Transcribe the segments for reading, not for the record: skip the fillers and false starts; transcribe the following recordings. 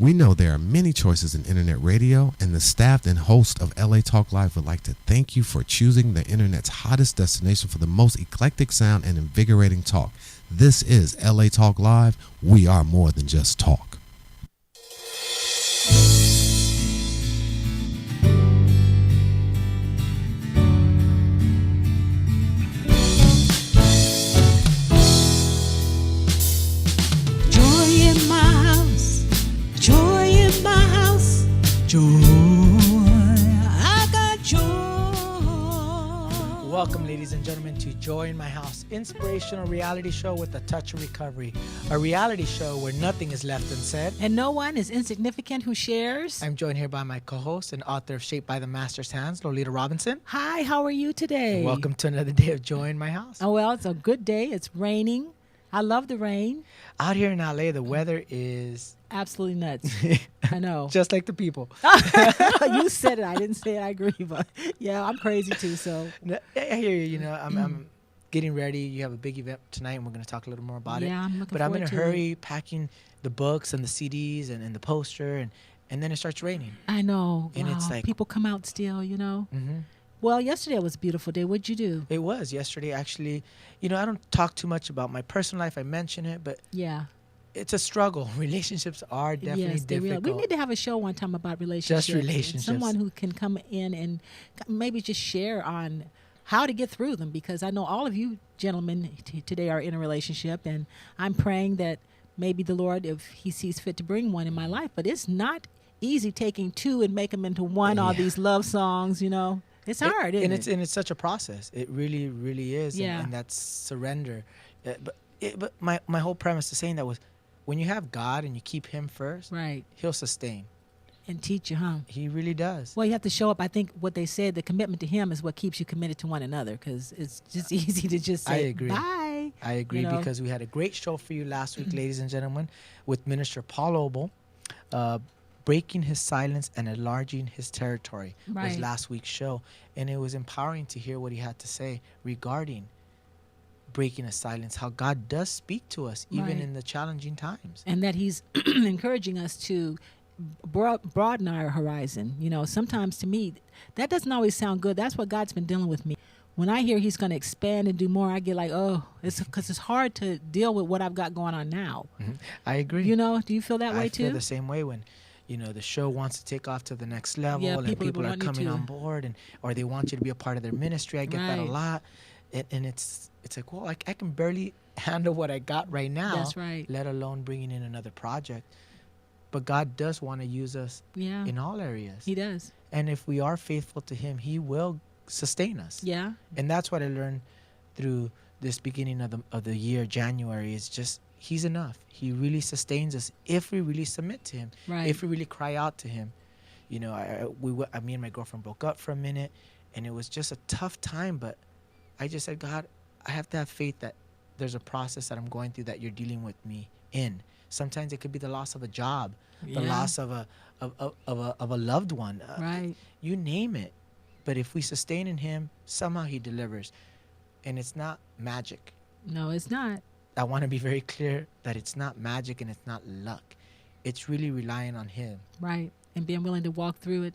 We know there are many choices in internet radio, and the staff and host of LA Talk Live would like to thank you for choosing the internet's hottest destination for the most eclectic sound and invigorating talk. This is LA Talk Live. We are more than just talk. Joy, I got joy. Welcome, ladies and gentlemen, to Joy in My House, inspirational reality show with a touch of recovery. A reality show where nothing is left unsaid. And no one is insignificant who shares. I'm joined here by my co-host and author of Shaped by the Master's Hands, Lolita Robinson. Hi, how are you today? Welcome to another day of Joy in My House. Oh, well, it's a good day. It's raining. I love the rain. Out here in LA, the weather is absolutely nuts. I know. Just like the people. You said it. I didn't say it. I agree. But yeah, I'm crazy too. So I hear you. You know, I'm getting ready. You have a big event tonight, and we're going to talk a little more about it. Yeah, I'm looking But I'm forward in a to hurry, packing the books and the CDs and the poster, and then it starts raining. I know. And wow. it's like people come out still, you know. Mm-hmm. Well, yesterday was a beautiful day. What'd you do? It was yesterday, actually. You know, I don't talk too much about my personal life. I mention it, but yeah, it's a struggle. Relationships are definitely difficult. We need to have a show one time about relationships. Just relationships. Someone who can come in and maybe just share on how to get through them, because I know all of you gentlemen today are in a relationship, and I'm praying that maybe the Lord, if he sees fit to bring one in my life, but it's not easy taking two and make them into one, all these love songs, you know. It's hard, isn't it? And it's such a process. It really, really is. Yeah. And that's surrender. But my whole premise to saying that was, when you have God and you keep him first, right, he'll sustain. And teach you, huh? He really does. Well, you have to show up. I think what they said, the commitment to him is what keeps you committed to one another, because it's just easy to just say, I agree. Bye. I agree, you know? because we had a great show for you last week, ladies and gentlemen, with Minister Paul Obel. Breaking his silence and enlarging his territory was last week's show. And it was empowering to hear what he had to say regarding breaking a silence, how God does speak to us, even in the challenging times. And that he's encouraging us to broaden our horizon. You know, sometimes to me, that doesn't always sound good. That's what God's been dealing with me. When I hear he's going to expand and do more, I get like, oh, it's because it's hard to deal with what I've got going on now. Mm-hmm. I agree. You know, do you feel that way too? I feel the same way when, you know, the show wants to take off to the next level, and people are coming on board, or they want you to be a part of their ministry. I get that a lot. And it's like, well, I can barely handle what I got right now. That's right. Let alone bringing in another project. But God does want to use us in all areas. He does. And if we are faithful to him, he will sustain us. Yeah. And that's what I learned through this beginning of the year, January, is just he's enough. He really sustains us if we really submit to him. Right. If we really cry out to him. You know, me and my girlfriend broke up for a minute, and it was just a tough time, but I just said, God, I have to have faith that there's a process that I'm going through that you're dealing with me in. Sometimes it could be the loss of a job, the loss of a loved one. Right. You name it. But if we sustain in him, somehow he delivers. And it's not magic. No, it's not. I want to be very clear that it's not magic and it's not luck. It's really relying on him. Right. And being willing to walk through it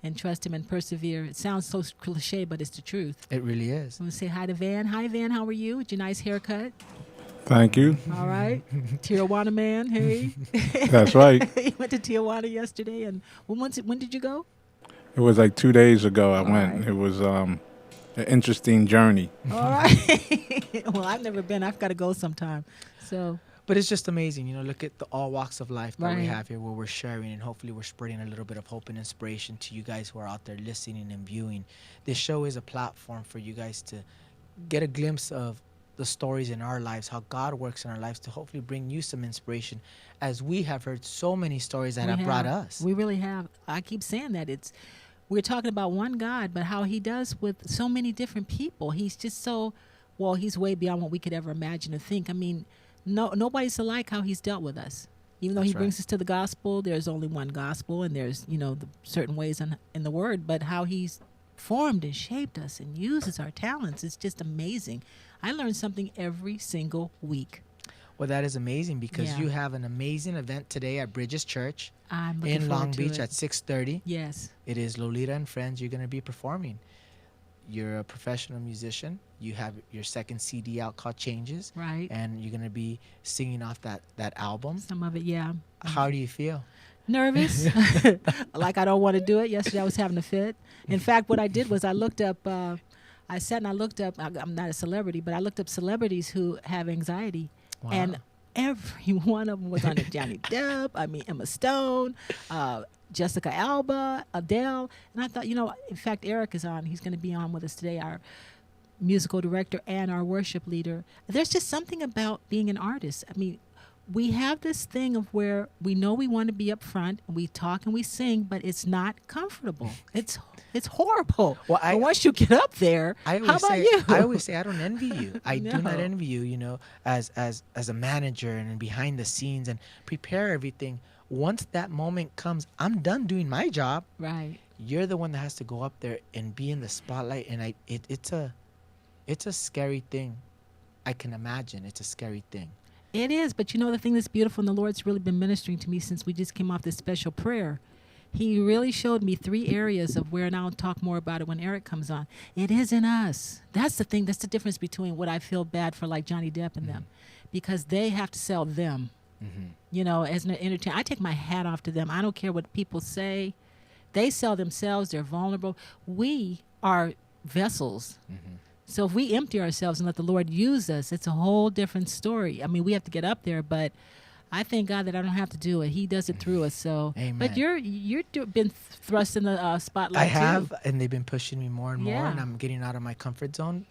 and trust him and persevere. It sounds so cliche, but it's the truth. It really is. I'm going to say hi to Van. Hi, Van. How are you? With your nice haircut. Thank you. All right. Tijuana man. Hey. That's right. You went to Tijuana yesterday. And when did you go? It was like 2 days ago I went. Right. It was an interesting journey. All right. Well, I've never been. I've got to go sometime. So. But it's just amazing, you know, look at all walks of life that we Right. have here where we're sharing, and hopefully we're spreading a little bit of hope and inspiration to you guys who are out there listening and viewing. This show is a platform for you guys to get a glimpse of the stories in our lives, how God works in our lives, to hopefully bring you some inspiration, as we have heard so many stories that have brought us. We really have. I keep saying that. We're talking about one God, but how he does with so many different people. He's just he's way beyond what we could ever imagine or think. I mean, nobody's alike how he's dealt with us. Even though he brings us to the gospel, there's only one gospel, and there's, the certain ways in the word, but how he's formed and shaped us and uses our talents is just amazing. I learn something every single week. Well, that is amazing because Yeah. you have an amazing event today at Bridges Church I'm looking in forward Long to Beach it. at 6:30. Yes. It is Lolita and Friends. You're going to be performing. You're a professional musician. You have your second CD out called Changes. Right. And you're going to be singing off that album. Some of it, yeah. How do you feel? Nervous. Like I don't want to do it. Yesterday I was having a fit. In fact, what I did was I looked up, I sat and I looked up, I'm not a celebrity, but I looked up celebrities who have anxiety. Wow. And every one of them was on it. Johnny Depp, Emma Stone, Jessica Alba, Adele. And I thought, in fact, Eric is on. He's going to be on with us today, our musical director and our worship leader. There's just something about being an artist. I mean, we have this thing of where we know we want to be up front, and we talk and we sing, but it's not comfortable. It's horrible. Well, but once you get up there, how about you? I always say I don't envy you. I do not No. envy you, as a manager and behind the scenes and prepare everything. Once that moment comes, I'm done doing my job. Right. You're the one that has to go up there and be in the spotlight, and it's a scary thing. I can imagine it's a scary thing. It is, but the thing that's beautiful, and the Lord's really been ministering to me since we just came off this special prayer. He really showed me 3 areas of where, and I'll talk more about it when Eric comes on. It is in us. That's the thing. That's the difference between what I feel bad for, like Johnny Depp and them, because they have to sell them. As an entertainer, I take my hat off to them. I don't care what people say. They sell themselves. They're vulnerable. We are vessels. So if we empty ourselves and let the Lord use us, it's a whole different story. I mean, we have to get up there, but I thank God that I don't have to do it. He does it through us. So, Amen. But you've been thrust in the spotlight. I have, too. and they've been pushing me more and more, Yeah. and I'm getting out of my comfort zone.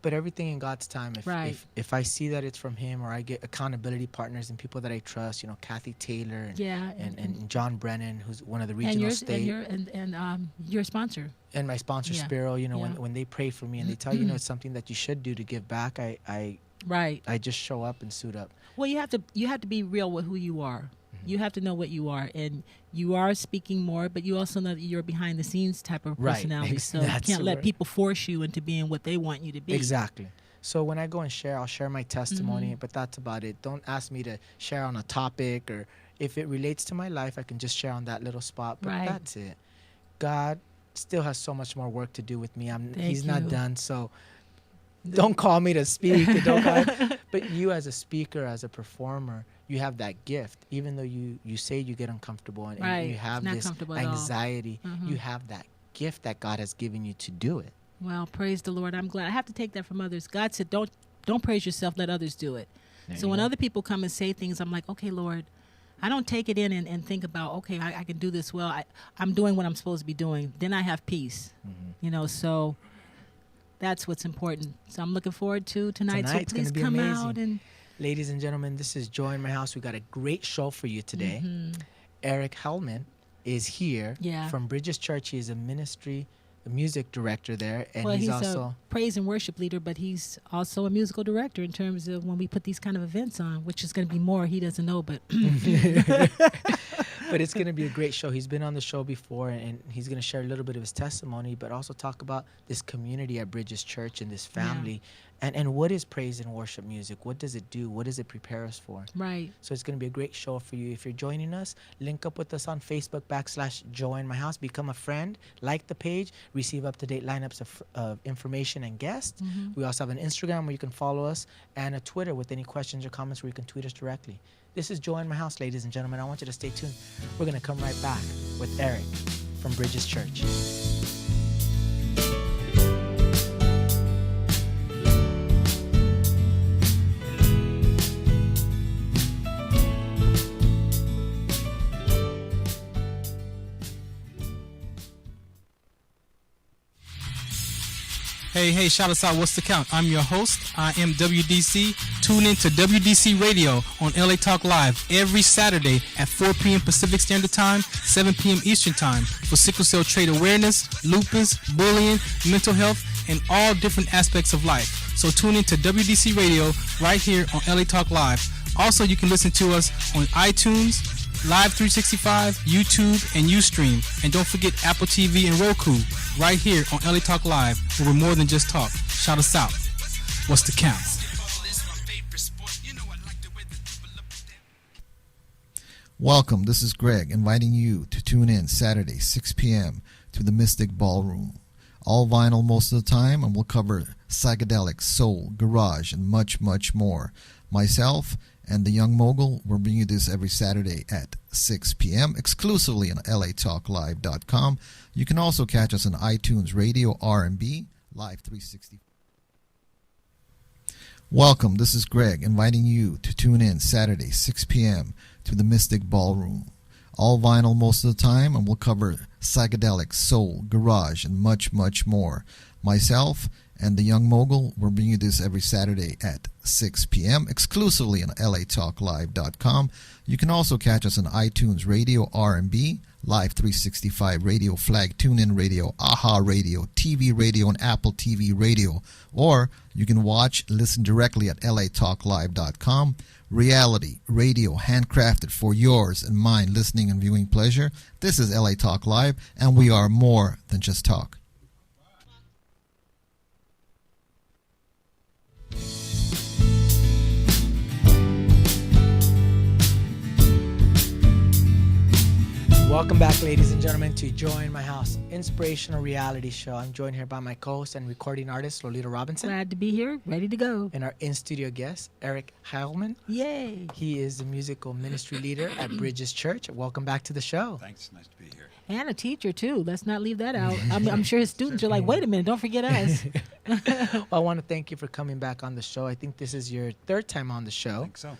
But everything in God's time. Right. If I see that it's from Him, or I get accountability partners and people that I trust, Kathy Taylor and John Brennan, who's one of the regional state, and your sponsor. and my sponsor Yeah. Spiro, Yeah. when they pray for me and they tell it's something that you should do to give back, I just show up and suit up. Well, you have to be real with who you are. You have to know what you are, and you are speaking more, but you also know that you're a behind the scenes type of Right. personality. So you That's can't the let word. people force you into being what they want you to be. Exactly. So when I go and share, I'll share my testimony, but that's about it. Don't ask me to share on a topic, or if it relates to my life, I can just share on that little spot, but Right. that's it. God still has so much more work to do with me. Thank He's not you. done, so don't call me to speak. But you as a speaker, as a performer, you have that gift. Even though you say you get uncomfortable and Right. you have It's not this comfortable at all. anxiety, you have that gift that God has given you to do it. Well, praise the Lord. I'm glad. I have to take that from others. God said, don't praise yourself. Let others do it. There So you when go. other people come and say things, I'm like, okay, Lord, I don't take it in and think about, okay, I can do this well. I'm doing what I'm supposed to be doing. Then I have peace. So that's what's important. So I'm looking forward to tonight. So Tonight's gonna please be come amazing. out and Ladies and gentlemen, this is Joy in My House. We got a great show for you today. Eric Hellman is here Yeah. from Bridges Church. He is a music director there, and well, he's he's also a praise and worship leader, but he's also a musical director in terms of when we put these kind of events on, which is going to be more. He doesn't know, but but it's going to be a great show. He's been on the show before, and he's going to share a little bit of his testimony, but also talk about this community at Bridges Church and this family, and what is praise and worship music? What does it do? What does it prepare us for? right. So it's going to be a great show for you. If you're joining us, link up with us on Facebook /Joy in My House. Become a friend, like the page, receive up-to-date lineups of information and guests. We also have an Instagram where you can follow us, and a Twitter with any questions or comments where you can tweet us directly. This is Joy in My House, ladies and gentlemen. I want you to stay tuned. We're going to come right back with Eric from Bridges Church. Hey, shout us out. What's the count? I'm your host. I am WDC. Tune in to WDC Radio on LA Talk Live every Saturday at 4 p.m. Pacific Standard Time, 7 p.m. Eastern Time for sickle cell trait awareness, lupus, bullying, mental health, and all different aspects of life. So tune in to WDC Radio right here on LA Talk Live. Also, you can listen to us on iTunes, Live 365, YouTube, and Ustream. And don't forget Apple TV and Roku right here on LA Talk Live, where we're more than just talk. Shout us out. What's the count? Welcome, this is Greg, inviting you to tune in Saturday, 6 p.m. to the Mystic Ballroom. All vinyl most of the time, and we'll cover psychedelic, soul, garage, and much, much more. Myself and the Young Mogul will bring you this every Saturday at 6 p.m. exclusively on latalklive.com. You can also catch us on iTunes Radio R&B, Live 360. Welcome, this is Greg, inviting you to tune in Saturday, 6 p.m. to the Mystic Ballroom. All vinyl most of the time, and we'll cover psychedelic, soul, garage, and much, much more. Myself and the Young Mogul will bring you this every Saturday at 6 p.m. exclusively on latalklive.com. You can also catch us on iTunes Radio R&B, Live 365 Radio, Flag TuneIn Radio, AHA Radio, TV Radio, and Apple TV Radio. Or you can watch, listen directly at latalklive.com. Reality, radio, handcrafted for yours and mine listening and viewing pleasure. This is LA Talk Live, and we are more than just talk. Welcome back, ladies and gentlemen, to Join My House Inspirational Reality Show. I'm joined here by my co-host and recording artist, Lolita Robinson. Glad to be here, ready to go. And our in-studio guest, Eric Heilman. Yay. He is the musical ministry leader at Bridges Church. Welcome back to the show. Thanks. Nice to be here. And a teacher, too. Let's not leave that out. I'm sure his students are like, wait a minute, don't forget us. Well, I want to thank you for coming back on the show. I think this is your third time on the show. I think so.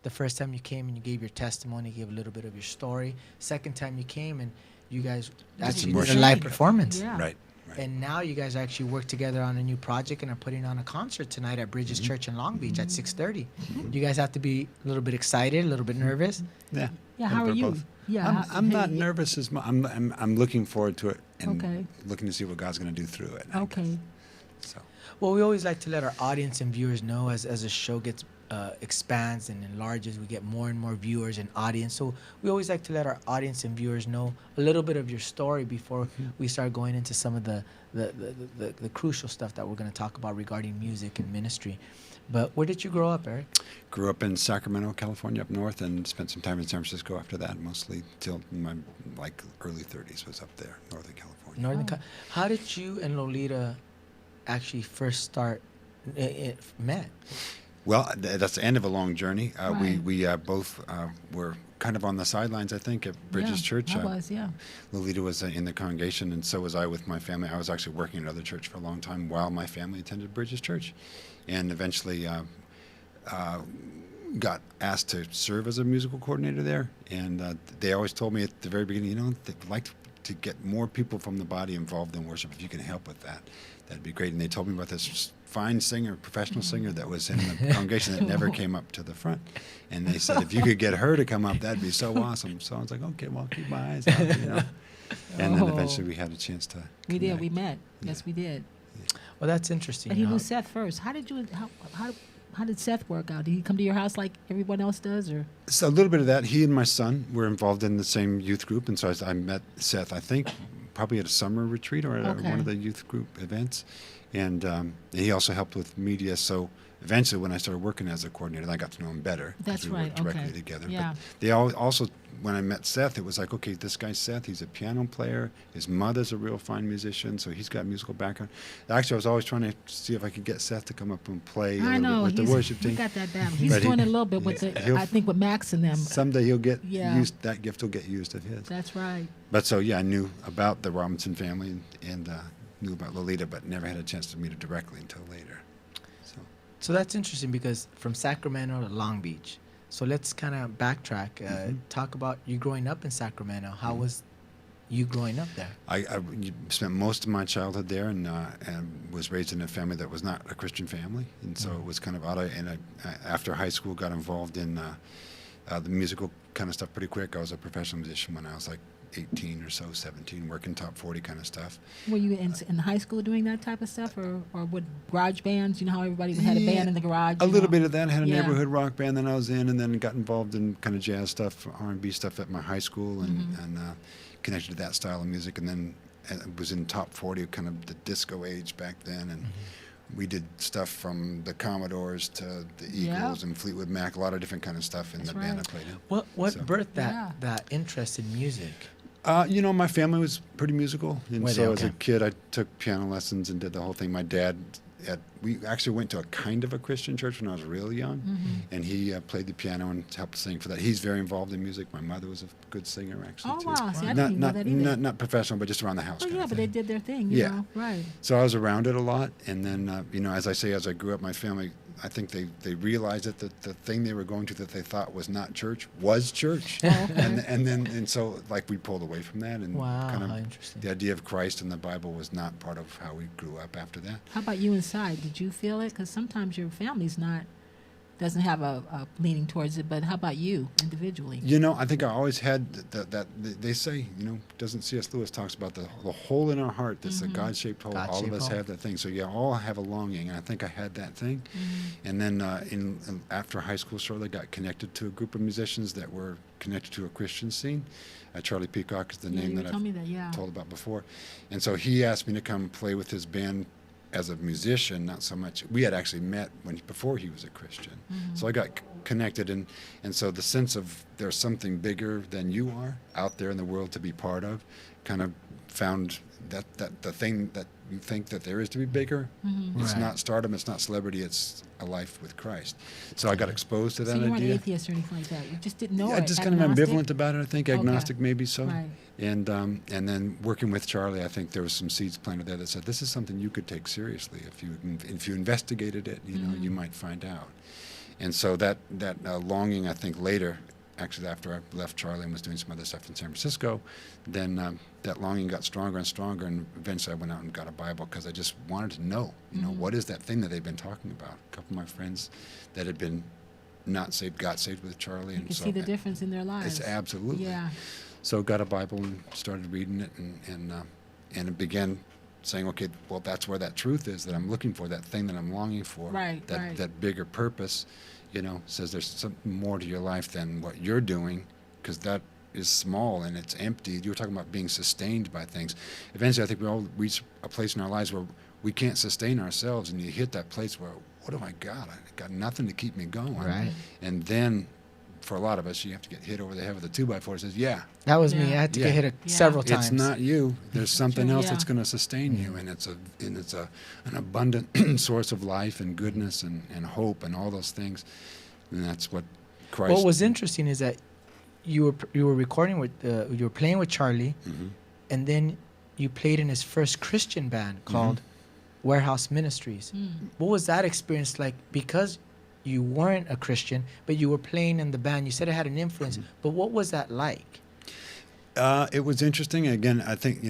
The first time you came and you gave your testimony, gave a little bit of your story. Second time you came and you guys actually did a live performance. Yeah. Right. And now you guys actually work together on a new project and are putting on a concert tonight at Bridges Church in Long Beach at 6:30. You guys have to be a little bit excited, a little bit nervous. Yeah. Yeah, how are you? Both. Yeah, I'm not nervous as much. I'm looking forward to it and Okay. looking to see what God's going to do through it. Okay. So. Well, we always like to let our audience and viewers know as the show gets expands and enlarges, we get more and more viewers and audience. So we always like to let our audience and viewers know a little bit of your story before we start going into some of the crucial stuff that we're going to talk about regarding music and ministry. But where did you grow up, Eric? Grew up in Sacramento, California, up north, and spent some time in San Francisco after that, mostly till my early 30s was up there, Northern California. How did you and Lolita actually first start met? Well, that's the end of a long journey. Right. We both were kind of on the sidelines, I think, at Bridges Church. I was, yeah. Lolita was in the congregation, and so was I with my family. I was actually working at another church for a long time while my family attended Bridges Church, and eventually got asked to serve as a musical coordinator there. And they always told me at the very beginning, they'd like to get more people from the body involved in worship. If you can help with that, that'd be great. And they told me about this fine singer, professional singer that was in the congregation that never came up to the front. And they said, if you could get her to come up, that'd be so awesome. So I was like, okay, well, I'll keep my eyes out, And then eventually we had a chance to We connect. did. We met. Yes, we did. Well, that's interesting. But he knew Seth first. How did Seth work out? Did he come to your house like everyone else does, or? So a little bit of that. He and my son were involved in the same youth group, and so I met Seth, I think, probably at a summer retreat or at one of the youth group events. And he also helped with media. So eventually, when I started working as a coordinator, I got to know him better. That's we right. worked directly Okay. together. Yeah. But they also, when I met Seth, it was like, okay, this guy Seth, he's a piano player. His mother's a real fine musician, so he's got a musical background. Actually, I was always trying to see if I could get Seth to come up and play I know with the worship team. He got that down. He's But doing it a little bit with I think with Max and them. Someday he'll get Yeah. used. That gift will get used of his. That's right. But so I knew about the Robinson family and knew about Lolita, but never had a chance to meet her directly until later. So that's interesting because from Sacramento to Long Beach. So let's kind of backtrack. Talk about you growing up in Sacramento. How was you growing up there? I spent most of my childhood there and was raised in a family that was not a Christian family. And so it was kind of odd. And after high school, got involved in the musical kind of stuff pretty quick. I was a professional musician when I was like 18 or so, 17, working top 40 kind of stuff. Were you in high school doing that type of stuff, or with garage bands? You know how everybody had a band in the garage? A little bit of that. I had a Yeah. neighborhood rock band that I was in, and then got involved in kind of jazz stuff, R&B stuff at my high school, and connected to that style of music. And then was in top 40, kind of the disco age back then, and we did stuff from the Commodores to the Eagles and Fleetwood Mac, a lot of different kind of stuff in the band I played in. What So- birthed that interest in music? My family was pretty musical, and Were they? so as a Okay. kid, I took piano lessons and did the whole thing. My dad, we actually went to a kind of a Christian church when I was really young, and he played the piano and helped sing for that. He's very involved in music. My mother was a good singer, actually. Oh, too. wow. See, I didn't even know that either. Not professional, but just around the house. Oh, kind yeah, of but thing. they did their thing, you Yeah. know. Right. So I was around it a lot, and then as I say, as I grew up, my family, I think they realized that the thing they were going to that they thought was not church was church, and so like we pulled away from that, and Wow, kind how of interesting. the idea of Christ and the Bible was not part of how we grew up after that. How about you inside? Did you feel it? Because sometimes your family's doesn't have a leaning towards it, but how about you individually? I think I always had that they say, doesn't C.S. Lewis talks about the hole in our heart that's a God-shaped hole. All of God-shaped us hole. have that thing. So all have a longing, and I think I had that thing. And then after high school, shortly got connected to a group of musicians that were connected to a Christian scene. Charlie Peacock is the Yeah, name you that told me I've that, yeah. told about before. And so he asked me to come play with his band as a musician, not so much. We had actually met before he was a Christian. So I got connected, and so the sense of there's something bigger than you are out there in the world to be part of, kind of found that the thing that you think that there is to be bigger, it's Right. not stardom, it's not celebrity, it's a life with Christ. So I got exposed to that So you weren't idea. atheist or anything like that. You just didn't know Yeah, it. just kind of Agnostic? ambivalent about it, I think. Okay. Agnostic, maybe so. Right. And then working with Charlie, I think there was some seeds planted there that said this is something you could take seriously if you investigated it. You might find out. And so that longing, I think, later, actually after I left Charlie and was doing some other stuff in San Francisco, then that longing got stronger and stronger, and eventually I went out and got a Bible because I just wanted to know, what is that thing that they've been talking about? A couple of my friends that had been not saved got saved with Charlie, You and can so see the difference in their lives. it's absolutely. Yeah. So got a Bible and started reading it, and it began saying, okay, well, that's where that truth is that I'm looking for, that thing that I'm longing for, Right, that right. that bigger purpose, says there's something more to your life than what you're doing, because that is small and it's empty. You were talking about being sustained by things. Eventually, I think we all reach a place in our lives where we can't sustain ourselves, and you hit that place where, what have I got? I got nothing to keep me going. Right. And then, for a lot of us, you have to get hit over the head with a 2x4 that says, yeah, That was me. I Yeah. had to Yeah. get hit it Yeah. several times. it's not you. There's something True, else yeah. that's going to sustain you, and it's an abundant source of life and goodness and hope and all those things. And that's what Christ. What was interesting is that you were recording with you were playing with Charlie, Mhm. and then you played in his first Christian band called Warehouse Ministries. What was that experience like? Because you weren't a Christian, but you were playing in the band. You said it had an influence, but what was that like? It was interesting. Again, I think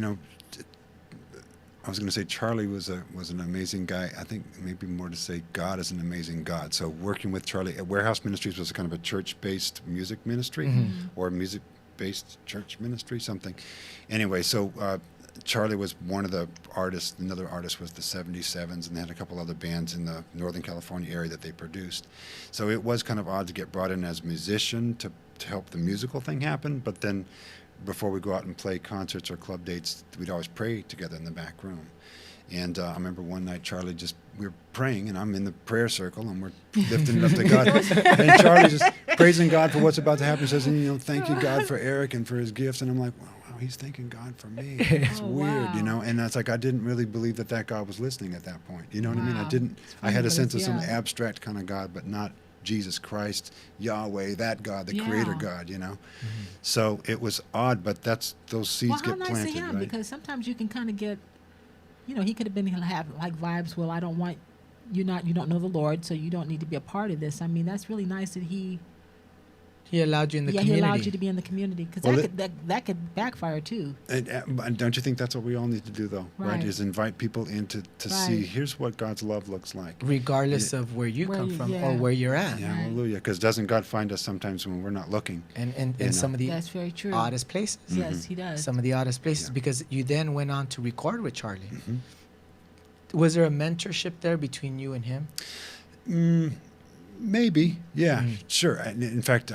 I was going to say Charlie was an amazing guy. I think maybe more to say God is an amazing God. So working with Charlie at Warehouse Ministries was kind of a church-based music ministry or a music-based church ministry, something. Anyway, so Charlie was one of the artists. Another artist was the 77s, and they had a couple other bands in the Northern California area that they produced. So it was kind of odd to get brought in as musician to help the musical thing happen, but then before we go out and play concerts or club dates, we'd always pray together in the back room. And I remember one night we were praying, and I'm in the prayer circle, and we're lifting it up to God. And Charlie just praising God for what's about to happen. He says, thank you, God, for Eric and for his gifts. And I'm like, wow, he's thanking God for me. It's Oh, weird, wow. And it's like I didn't really believe that God was listening at that point. You know what I mean? Wow. I had a But sense of it's- some yeah. abstract kind of God, but not Jesus Christ, Yahweh, that God, the Yeah. Creator God, So it was odd, but those seeds Well, how get nice planted, of him, right? because sometimes you can kind of get, he could have been have like vibes. Well, I don't want you don't know the Lord, so you don't need to be a part of this. I mean, that's really nice that he allowed you in the he community. allowed you to be in the community, because Well, that could backfire too. And don't you think that's what we all need to do, though? Right? Right. Is invite people in to see, Right. here's what God's love looks like. regardless of where you Where come you- from yeah. or where you're at. Yeah, Right. hallelujah. Because doesn't God find us sometimes when we're not looking? And You know. some of the That's very true. oddest places. Yes, he does. Some of the oddest places, Yeah. because you then went on to record with Charlie. Mhm. Was there a mentorship there between you and him? Maybe, yeah, Mm. sure. In fact,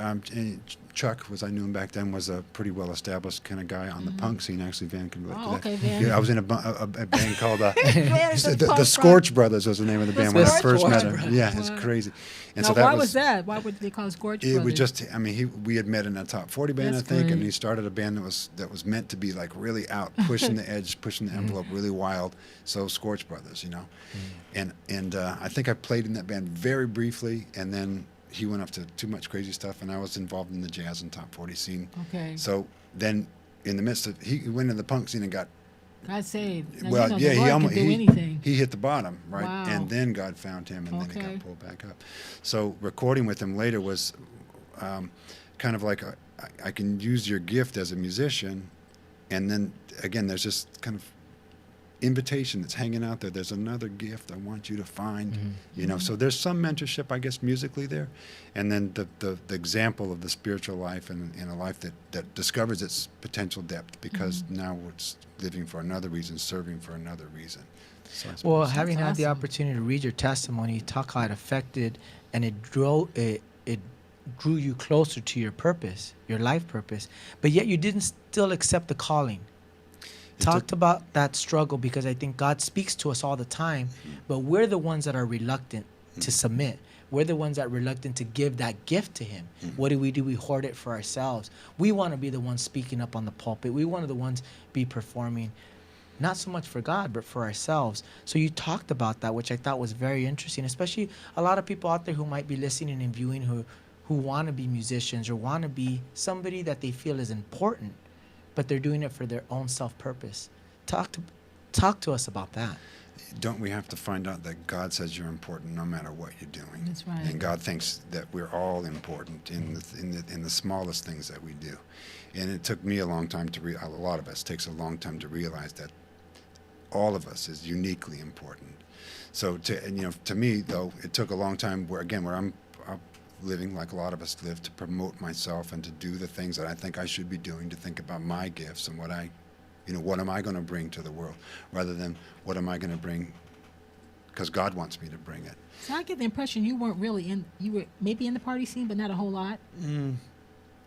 Chuck, I knew him back then, was a pretty well-established kind of guy on the punk scene. Actually, Van can relate to that. Okay, Van. Yeah, I was in a band called Van is the Scorch Brothers was the name of the band when I first met him. Brothers. Yeah, it's Wow. crazy. And Now, so that why was that? Why would they call it Scorch Brothers? It was just, I mean, we had met in a top 40 band, That's I think, and great. he started a band that was meant to be like really out, pushing the edge, pushing the envelope, really wild. So Scorch Brothers, you know, and I think I played in that band very briefly, and then he went up to too much crazy stuff, and I was involved in the jazz and top 40 scene. Okay. So then, in the midst of, he went in the punk scene and got, God saved. Now, well, you know, yeah, the he Lord almost can do anything. he hit the bottom, right? Wow. And then God found him, and then he Okay. got pulled back up. So recording with him later was kind of like I can use your gift as a musician, and then again, there's this kind of invitation that's hanging out there. There's another gift I want you to find, you know. So there's some mentorship, I guess, musically there, and then the example of the spiritual life and a life that discovers its potential depth because now it's living for another reason, serving for another reason. So I Well, suppose- having had the awesome. opportunity to read your testimony, talk how it affected and it drew you closer to your purpose, your life purpose, but yet you didn't still accept the calling. Talked about that struggle because I think God speaks to us all the time, but we're the ones that are reluctant to submit. We're the ones that are reluctant to give that gift to Him. What do? We hoard it for ourselves. We want to be the ones speaking up on the pulpit. We want to the ones be performing, not so much for God, but for ourselves. So you talked about that, which I thought was very interesting, especially a lot of people out there who might be listening and viewing who want to be musicians or want to be somebody that they feel is important, but they're doing it for their own self-purpose. Talk to us about that. Don't we have to find out that God says you're important no matter what you're doing? That's right. And God thinks that we're all important in the smallest things that we do. And it took me a long time a lot of us takes a long time to realize that all of us is uniquely important. So to me though, it took a long time where I'm living like a lot of us live, to promote myself and to do the things that I think I should be doing, to think about my gifts and what am I going to bring to the world, rather than what am I going to bring because God wants me to bring it. So I get the impression you weren't really you were maybe in the party scene, but not a whole lot.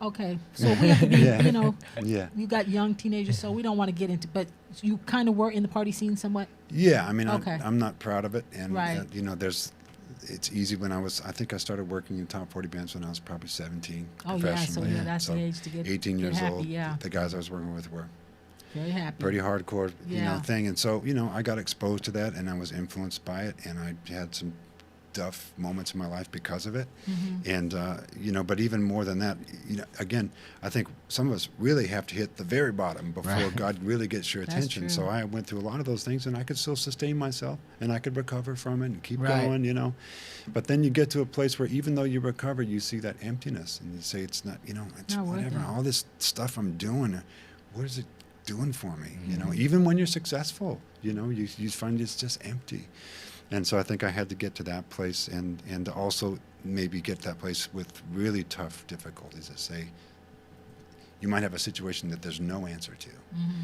Okay, so we have to be, Yeah. you know, Yeah. you got young teenagers, so we don't want to get into, but you kind of were in the party scene somewhat. Yeah, I mean, Okay. I'm not proud of it, and Right. it's easy when I think I started working in top 40 bands when I was probably 17. Oh yeah, so professionally. yeah, that's the age to get 18 get years happy, old. Yeah, The guys I was working with were very happy. pretty hardcore, Yeah. thing, and so I got exposed to that, and I was influenced by it, and I had some tough moments in my life because of it, and but even more than that, again, I think some of us really have to hit the very bottom before Right. God really gets your That's attention. true. So I went through a lot of those things, and I could still sustain myself, and I could recover from it and keep Right. going, But then you get to a place where even though you recover, you see that emptiness, and you say it's not, it's Not worth whatever. it. All this stuff I'm doing, what is it doing for me? Even when you're successful, you find it's just empty. And so I think I had to get to that place, and also maybe get that place with really tough difficulties that say you might have a situation that there's no answer to,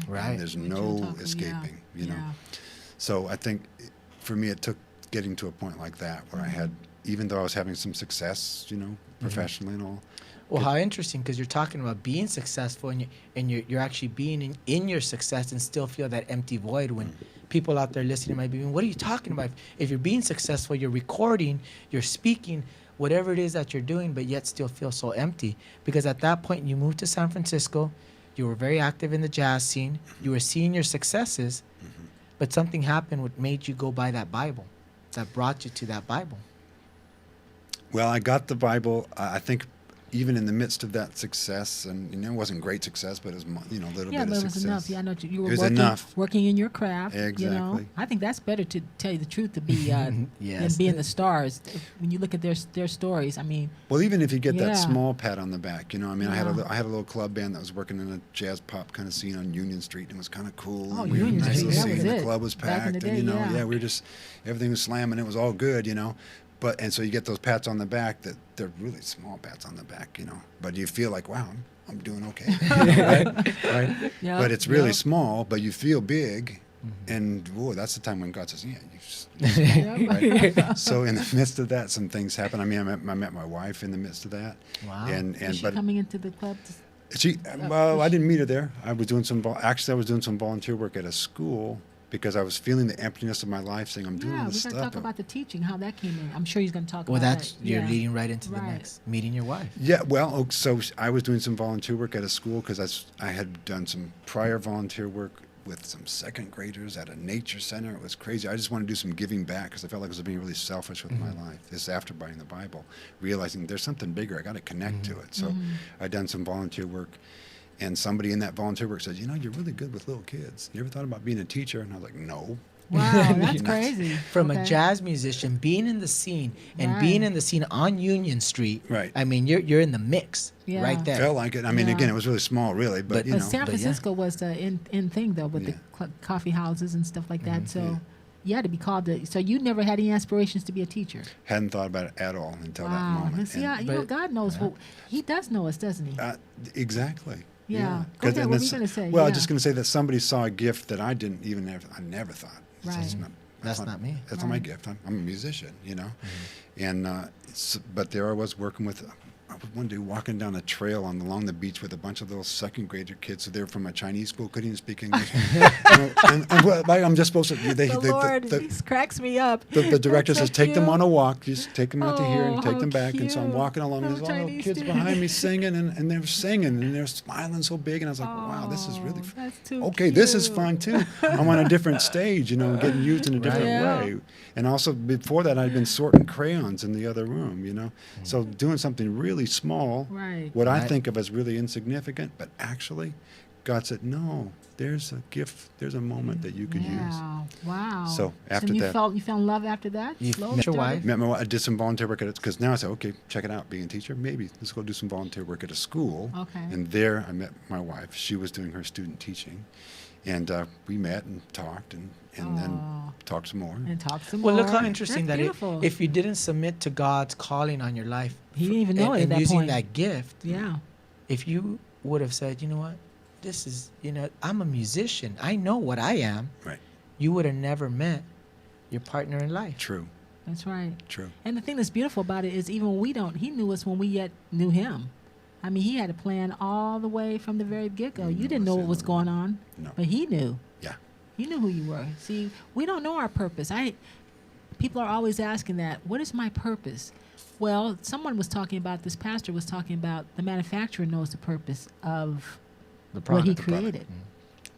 Right. and there's Which no you'll talk- escaping, yeah. So I think for me it took getting to a point like that where I had, even though I was having some success, professionally and all. Well, how interesting, because you're talking about being successful and you're actually being in your success and still feel that empty void when people out there listening might be going, what are you talking about? If you're being successful, you're recording, you're speaking, whatever it is that you're doing, but yet still feel so empty. Because at that point, you moved to San Francisco, you were very active in the jazz scene, you were seeing your successes, but something happened what made you go buy that Bible, that brought you to that Bible. Well, I got the Bible, I think, even in the midst of that success, and it wasn't great success, but it was a little Yeah, bit but of it was success. enough. Yeah, I know you were It was working, enough. working in your craft. Exactly. I think that's better, to tell you the truth, to be Yes. than being the stars. When you look at their stories, I mean, Well, even if you get Yeah. that small pat on the back, I had Yeah. I had a little club band that was working in a jazz pop kind of scene on Union Street, and it was kind of cool. Oh, and we were Union nice Street, little that scene, was the it. club was Back in the packed, day, and yeah. we were just, everything was slamming. It was all good, and so you get those pats on the back that they're really small pats on the back, but you feel like, wow, I'm doing okay, right? yeah, But it's really yeah. small, but you feel big And that's the time when God says, right? So in the midst of that, some things happen. I mean, I met my wife in the midst of that. Wow. Is she coming into the club? I didn't meet her there. I was doing some volunteer work at a school because I was feeling the emptiness of my life, saying I'm doing this stuff. We're going to talk about the teaching, how that came in. I'm sure he's going to talk about that. You're leading right into the next, meeting your wife. Yeah, well, so I was doing some volunteer work at a school because I had done some prior volunteer work with some second graders at a nature center. It was crazy. I just wanted to do some giving back because I felt like I was being really selfish with my life. This is after buying the Bible, realizing there's something bigger. I got to connect to it. So I done some volunteer work, and somebody in that volunteer work said, you're really good with little kids. You ever thought about being a teacher? And I was like, no. Wow, that's crazy. From a jazz musician, being in the scene and being in the scene on Union Street. Right. I mean, you're in the mix right there. Felt like it. I mean, again, it was really small, really, but San Francisco was the in thing though with the coffee houses and stuff like that. So you had to be called to. So you never had any aspirations to be a teacher. Hadn't thought about it at all until that moment. See, God knows. He does know us, doesn't he? Exactly. Yeah. Go ahead, what were you going to say? Well, I was just going to say that somebody saw a gift that I didn't even I never thought. Right. That's not me. That's not my gift. I'm a musician, and but there I was working with. I was one day walking down a trail along the beach with a bunch of little second grader kids. So they're from a Chinese school, couldn't even speak English. and I'm just supposed to. He cracks me up. The director says, "Take them on a walk. Just take them out to here and take them back." And so I'm walking along. There's all the little kids behind me singing, and they're singing, and they're smiling so big. And I was like, "Wow, this is really okay. Cute. This is fun too." I'm on a different stage, getting used in a different way. And also before that, I'd been sorting crayons in the other room, So doing something really small, what I think of as really insignificant, but actually, God said, "No, there's a gift, there's a moment that you could use." Wow. So after that, you found love after that. You met your wife. Met my wife. I did some volunteer work at it because now I said, "Okay, check it out. Being a teacher, maybe let's go do some volunteer work at a school." Okay. And there, I met my wife. She was doing her student teaching, and we met and talked and then talked some more. Well, look how interesting if you didn't submit to God's calling on your life, he didn't even know it at that using point. that gift. Yeah. If you would have said, you know what, this is, I'm a musician. I know what I am. Right. You would have never met your partner in life. True. That's right. True. And the thing that's beautiful about it is even when he knew us when we yet knew him. I mean, he had a plan all the way from the very get-go. You didn't know what was going on, but he knew. Yeah. He knew who you were. See, we don't know our purpose. People are always asking that, what is my purpose? Well, this pastor was talking about the manufacturer knows the purpose of what he created.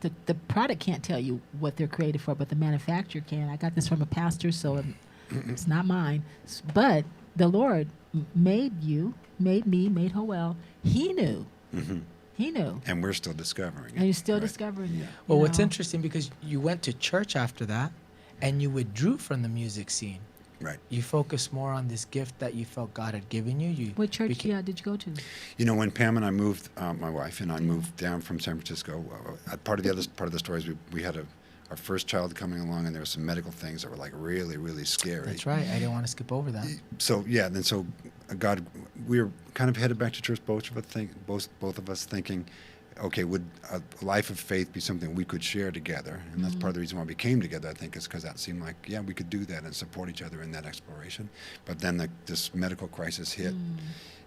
The product can't tell you what they're created for, but the manufacturer can. I got this from a pastor, so it's not mine. But the Lord made you, made me, made Joel. He knew. Mm-hmm. He knew. And we're still discovering it. And you're still discovering it. Well, what's interesting, because you went to church after that, and you withdrew from the music scene. Right. You focused more on this gift that you felt God had given you. What church did you go to? When Pam and I moved, my wife and I moved down from San Francisco, part of the story is we had our first child coming along, and there were some medical things that were like really, really scary. That's right. I didn't want to skip over that. So God, we were kind of headed back to church. Both of us thinking, okay, would a life of faith be something we could share together? And that's part of the reason why we came together, I think, is because that seemed like, we could do that and support each other in that exploration. But then this medical crisis hit,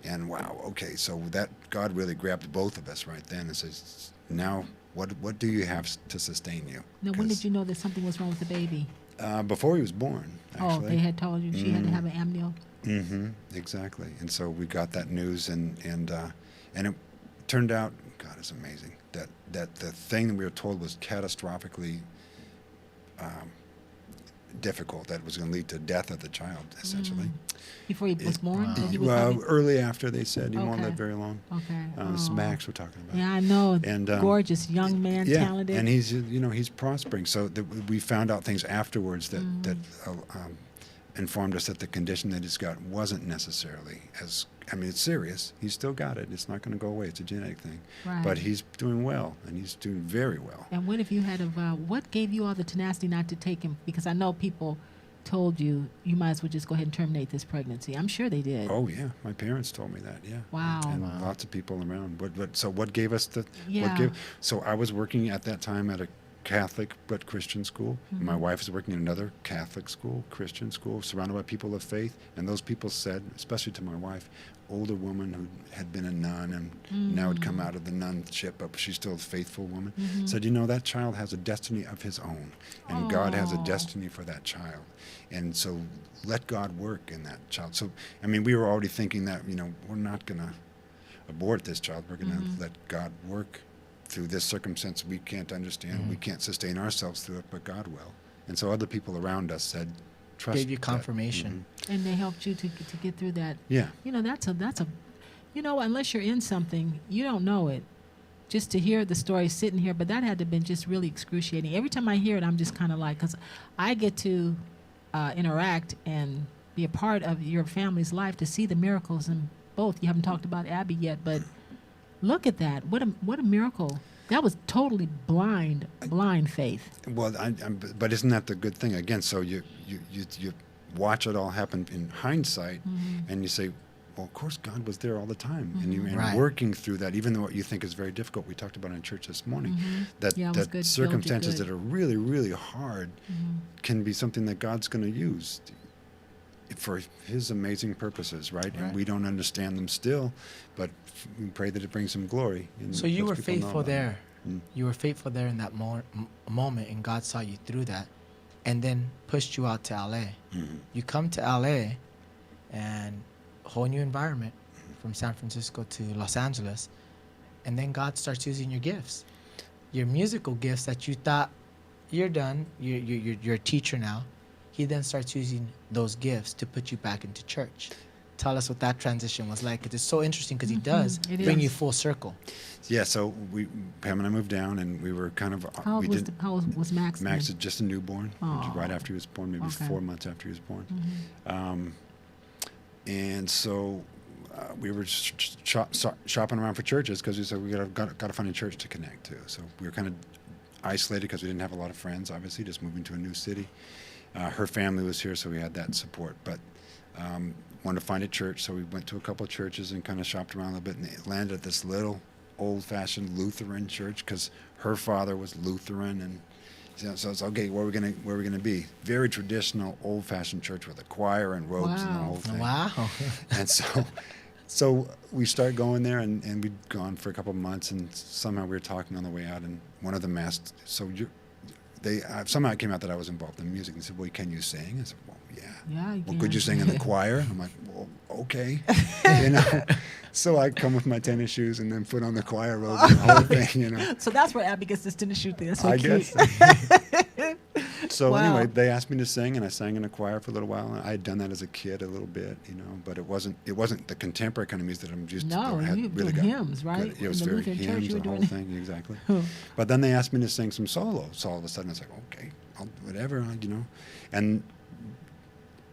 and wow, okay, so that God really grabbed both of us right then and says, now what do you have to sustain you? Now, when did you know that something was wrong with the baby? Before he was born, actually. Oh, they had told you she had to have an amnio? Mm-hmm, exactly. And so we got that news, and it turned out, God, it's amazing that the thing that we were told was catastrophically difficult, that was going to lead to death of the child, essentially. Before he was born? Early after, they said. He won't live very long. Okay. This is Max we're talking about. Yeah, I know. And, gorgeous young man, talented. And he's prospering. So we found out things afterwards that informed us that the condition that he's got wasn't necessarily it's serious. He's still got it. It's not going to go away. It's a genetic thing. Right. But he's doing well, and he's doing very well. And what if you had what gave you all the tenacity not to take him? Because I know people told you might as well just go ahead and terminate this pregnancy. I'm sure they did. Oh, yeah. My parents told me that, yeah. Wow. And lots of people around. So what gave us Yeah. So I was working at that time at a Catholic but Christian school. My wife is working in another Catholic school, Christian school, surrounded by people of faith. And those people said, especially to my wife, older woman who had been a nun and now had come out of the nunship, but she's still a faithful woman, said, that child has a destiny of his own, and God has a destiny for that child. And so let God work in that child. So, we were already thinking that, we're not going to abort this child. We're going to let God work through this circumstance we can't understand. We can't sustain ourselves through it, but God will. And so other people around us said, trust. Gave you confirmation. And they helped you to get through that. Yeah. That's a unless you're in something, you don't know it. Just to hear the story sitting here, but that had to have been just really excruciating. Every time I hear it, I'm just kind of like, because I get to interact and be a part of your family's life to see the miracles in both. You haven't talked about Abby yet, but look at that. What a miracle. That was totally blind faith. Well, but isn't that the good thing? Again, so you watch it all happen in hindsight, and you say, well, of course, God was there all the time, and working through that, even though what you think is very difficult. We talked about in church this morning, that circumstances that are really, really hard can be something that God's going to use for His amazing purposes, right? And we don't understand them still, but we pray that it brings Him glory. So you were faithful there. You were faithful there in that moment, and God saw you through that, and then pushed you out to L.A. You come to L.A. and a whole new environment from San Francisco to Los Angeles, and then God starts using your gifts, your musical gifts that you thought you're done. You're a teacher now. He then starts using those gifts to put you back into church. Tell us what that transition was like. It's so interesting because He does bring you full circle. Yeah, so Pam and I moved down, and we were kind of... How old was Max? Max is just a newborn, right after he was born, maybe 4 months after he was born. And so we were shopping around for churches because we said we got to find a church to connect to. So we were kind of isolated because we didn't have a lot of friends, obviously, just moving to a new city. Her family was here, so we had that support. But wanted to find a church, so we went to a couple of churches and kind of shopped around a little bit, and landed at this little old-fashioned Lutheran church because her father was Lutheran, and so it's okay. Where are we gonna be? Very traditional, old-fashioned church with a choir and robes and the whole thing. Wow! And so we started going there, and we'd gone for a couple of months, and somehow we were talking on the way out, and one of them asked, somehow it came out that I was involved in music. They said, well, can you sing? I said, well, yeah. Yeah, well, could you sing in the choir? I'm like, well, okay. So I come with my tennis shoes and then put on the choir robe and the whole thing, So that's where Abby gets this tennis shoe thing. So I cute. guess. So Wow. anyway, they asked me to sing, and I sang in a choir for a little while. I had done that as a kid a little bit, but it wasn't the contemporary kind of music that I'm used to. No, you were doing hymns, right? It was In the very Lutheran church, hymns, you the were whole doing thing, exactly. But then they asked me to sing some solo. So all of a sudden, I was like, okay, whatever, And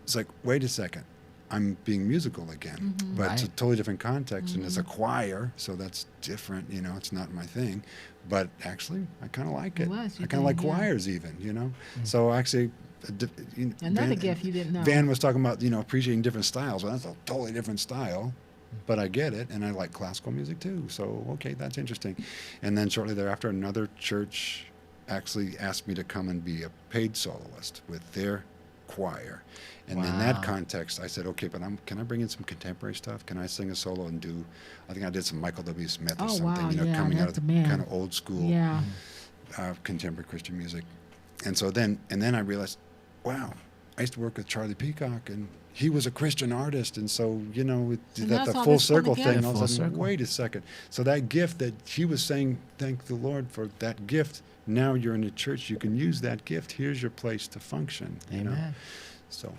it's like, wait a second. I'm being musical again, but it's a totally different context, and it's a choir, so that's different. It's not my thing, but actually, I kind of like it. I kind of like choirs, even. So actually, another gift you didn't know. Van was talking about appreciating different styles. Well, that's a totally different style, but I get it, and I like classical music too. So okay, that's interesting. And then shortly thereafter, another church actually asked me to come and be a paid soloist with their choir. And in that context, I said, okay, but can I bring in some contemporary stuff? Can I sing a solo and I think I did some Michael W. Smith or something, coming out of the kind of old school contemporary Christian music. And so then I realized, wow, I used to work with Charlie Peacock, and he was a Christian artist. And so, that the full circle thing, all of a sudden, wait a second. So that gift that he was saying, thank the Lord for that gift, now you're in a church, you can use that gift. Here's your place to function. Amen. So,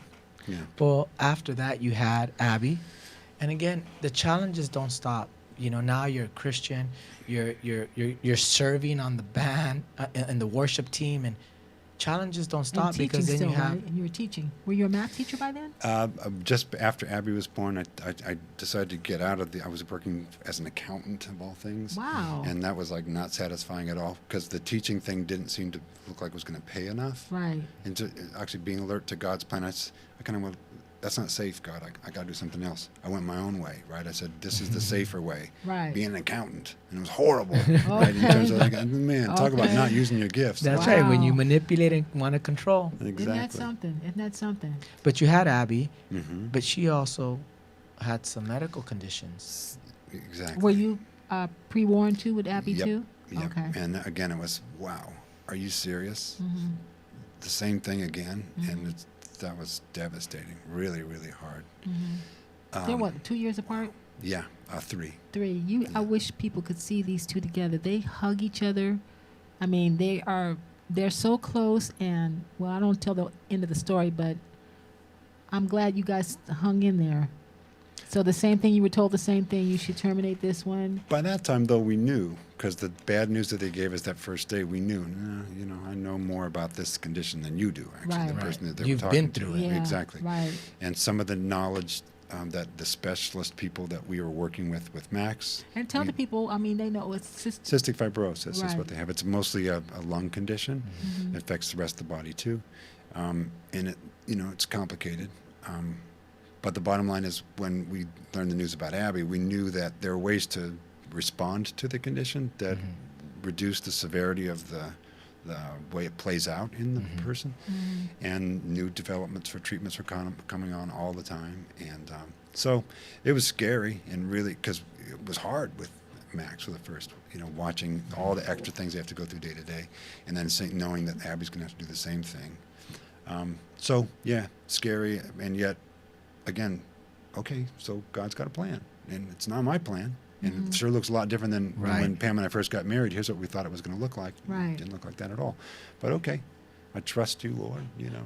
yeah. Well, after that, you had Abby, and again, the challenges don't stop. Now you're a Christian, you're serving on the band and the worship team, and challenges don't stop because then still, you have. Right? And you were teaching. Were you a math teacher by then? Just after Abby was born, I decided to get out of I was working as an accountant of all things. Wow. And that was like not satisfying at all because the teaching thing didn't seem to look like it was going to pay enough. Right. And to actually being alert to God's plan, I kind of went, that's not safe, God. I got to do something else. I went my own way, right? I said, this is the safer way. Right. Being an accountant. And it was horrible, right? In terms of, like, man, talk about not using your gifts. That's Wow. right. When you manipulate and want to control. Exactly. Isn't that something? Isn't that something? But you had Abby, Mm-hmm. but she also had some medical conditions. Exactly. Were you pre-warned too with Abby Yep. too? Yep. Okay. And again, it was, wow, are you serious? Mm-hmm. The same thing again. And that was devastating. Really, really hard. Mm-hmm. They're what, 2 years apart? Yeah, 3. 3. I wish people could see these two together. They hug each other. I mean, they're so close. And well, I don't tell the end of the story, but I'm glad you guys hung in there. So the same thing, you were told the same thing. You should terminate this one. By that time, though, we knew, because the bad news that they gave us that first day, we knew, I know more about this condition than you do, actually, Right. the person that they You've were talking been through to. it. Yeah, Exactly. Right. And some of the knowledge that the specialist people that we were working with Max. And tell we- the people, I mean, they know it's just Cystic fibrosis is Right. what they have. It's mostly a lung condition. Mm-hmm. It affects the rest of the body, too. And it's complicated. But the bottom line is, when we learned the news about Abby, we knew that there are ways to respond to the condition that reduce the severity of the way it plays out in the person. And new developments for treatments were coming on all the time. And so it was scary, and really, because it was hard with Max for the first, watching all the extra things they have to go through day to day, and then knowing that Abby's going to have to do the same thing. So, yeah, scary, and yet, again, okay, so God's got a plan, and it's not my plan, and it sure looks a lot different than Right. when Pam and I first got married. Here's what we thought it was going to look like. Right. It didn't look like that at all. But okay, I trust you, Lord.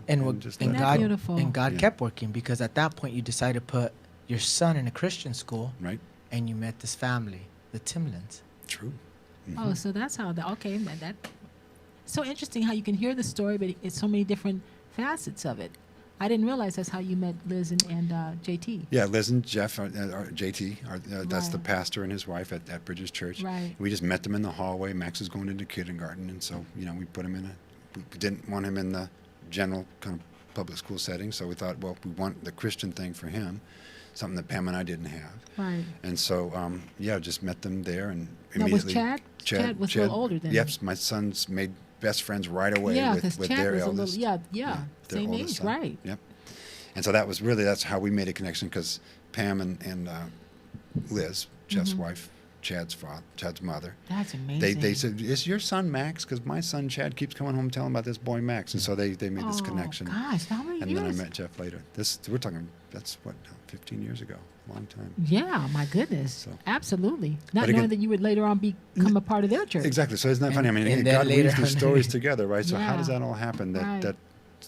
And just Isn't let that it go. beautiful? And God Yeah. kept working, because at that point you decided to put your son in a Christian school, Right? and you met this family, the Timlins. True. Oh, so that's how okay, that so interesting how you can hear the story, but it's so many different facets of it. I didn't realize that's how you met Liz and JT. Yeah, Liz and Jeff, JT, that's the Right. pastor and his wife at Bridges Church. Right. We just met them in the hallway. Max was going into kindergarten, and so we put him we didn't want him in the general kind of public school setting, so we thought, well, we want the Christian thing for him, something that Pam and I didn't have. Right. And so, just met them there, and Now, was immediately. Chad was a little older than Yep, my sons made best friends right away Yeah, with 'cause their Chad was a eldest. little, yeah, their same oldest age, son. right. Yep. And so that's how we made a connection, because Pam and Liz, Jeff's wife, Chad's mother, That's amazing. they said, is your son Max? Because my son Chad keeps coming home telling about this boy Max. And so they made this connection. Gosh, how many And years? then I met Jeff later. We're talking, that's what, 15 years ago, long time. Yeah, my goodness. So- Absolutely. Not But again- knowing that you would later on become a part of their church. Exactly. So isn't that funny? I mean, and then God later weaves these on- stories together, right? So how does Yeah. that all happen? Right.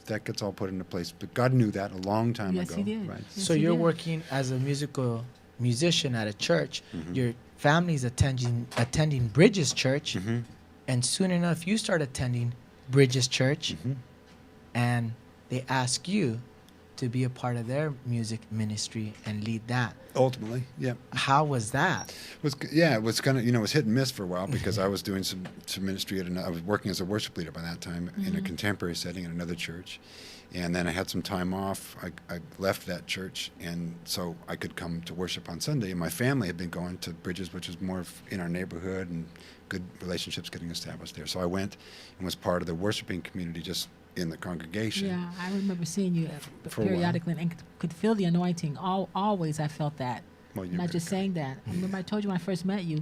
That gets all put into place. But God knew that a long time Yes, ago. he did. Right? Yes, So he you're did. working as a musician at a church. Mm-hmm. Your family's attending Bridges Church, Mm-hmm. and soon enough you start attending Bridges Church, Mm-hmm. and they ask you to be a part of their music ministry and lead that. Ultimately, yeah. How was that? It was kind of, it was hit and miss for a while, because I was doing some ministry I was working as a worship leader by that time in a contemporary setting at another church. And then I had some time off. I left that church, and so I could come to worship on Sunday. And my family had been going to Bridges, which is more in our neighborhood, and good relationships getting established there. So I went and was part of the worshiping community just in the congregation. Yeah, I remember seeing you For a while. periodically and could feel the anointing. Always I felt that. Well, you're I'm not very just kind. saying that. I remember I told you when I first met you,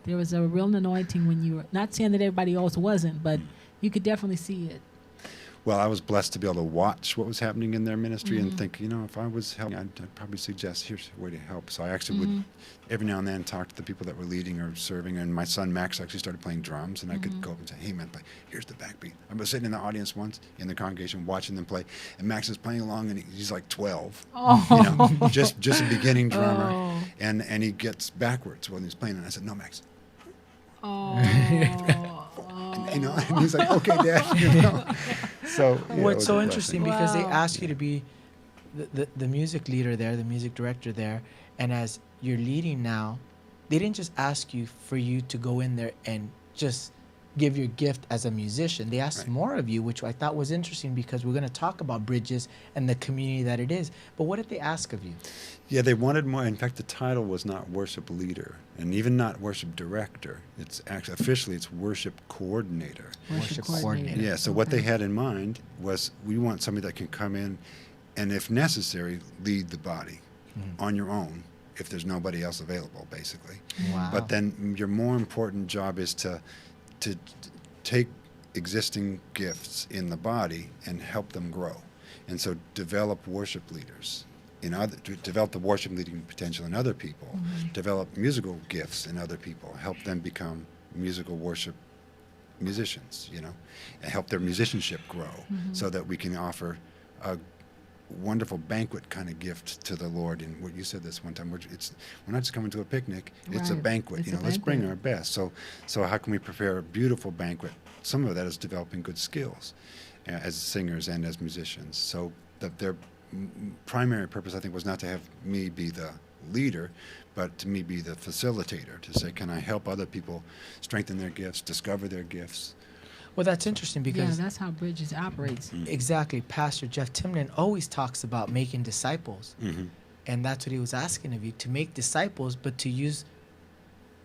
there was a real anointing when you were, not saying that everybody else wasn't, but you could definitely see it. Well, I was blessed to be able to watch what was happening in their ministry and think, if I was helping, I'd probably suggest here's a way to help. So I actually would every now and then talk to the people that were leading or serving. And my son Max actually started playing drums, and I could go up and say, "Hey man, here's the backbeat." I was sitting in the audience once in the congregation watching them play, and Max is playing along, and he's like 12, Oh, just a beginning drummer, Oh. and he gets backwards when he's playing, and I said, "No, Max." oh, And he's like, "Okay, Dad." So it What's was so a interesting, blessing. because they Wow. ask you to be the music leader there, the music director there, and as you're leading now, they didn't just ask you for you to go in there and just give your gift as a musician. They asked Right. more of you, which I thought was interesting because we're going to talk about Bridges and the community that it is. But what did they ask of you? Yeah, they wanted more. In fact, the title was not worship leader, and even not worship director. It's actually officially it's worship coordinator. Worship coordinator. Yeah. So what they had in mind was we want somebody that can come in, and if necessary, lead the body on your own if there's nobody else available, basically. Wow. But then your more important job is to take existing gifts in the body and help them grow, and so develop worship leaders. To develop the worship leading potential in other people, develop musical gifts in other people, help them become musical worship musicians, and help their musicianship grow so that we can offer a wonderful banquet kind of gift to the Lord. And what you said this one time, we're not just coming to a picnic, it's a Right. banquet. It's a Let's bring banquet. our best. So how can we prepare a beautiful banquet? Some of that is developing good skills as singers and as musicians. So their primary purpose, I think, was not to have me be the leader, but to me be the facilitator, to say, can I help other people strengthen their gifts, discover their gifts? Well, that's interesting because that's how Bridges operates. exactly, Pastor Jeff Timlin always talks about making disciples. And that's what he was asking of you, to make disciples, but to use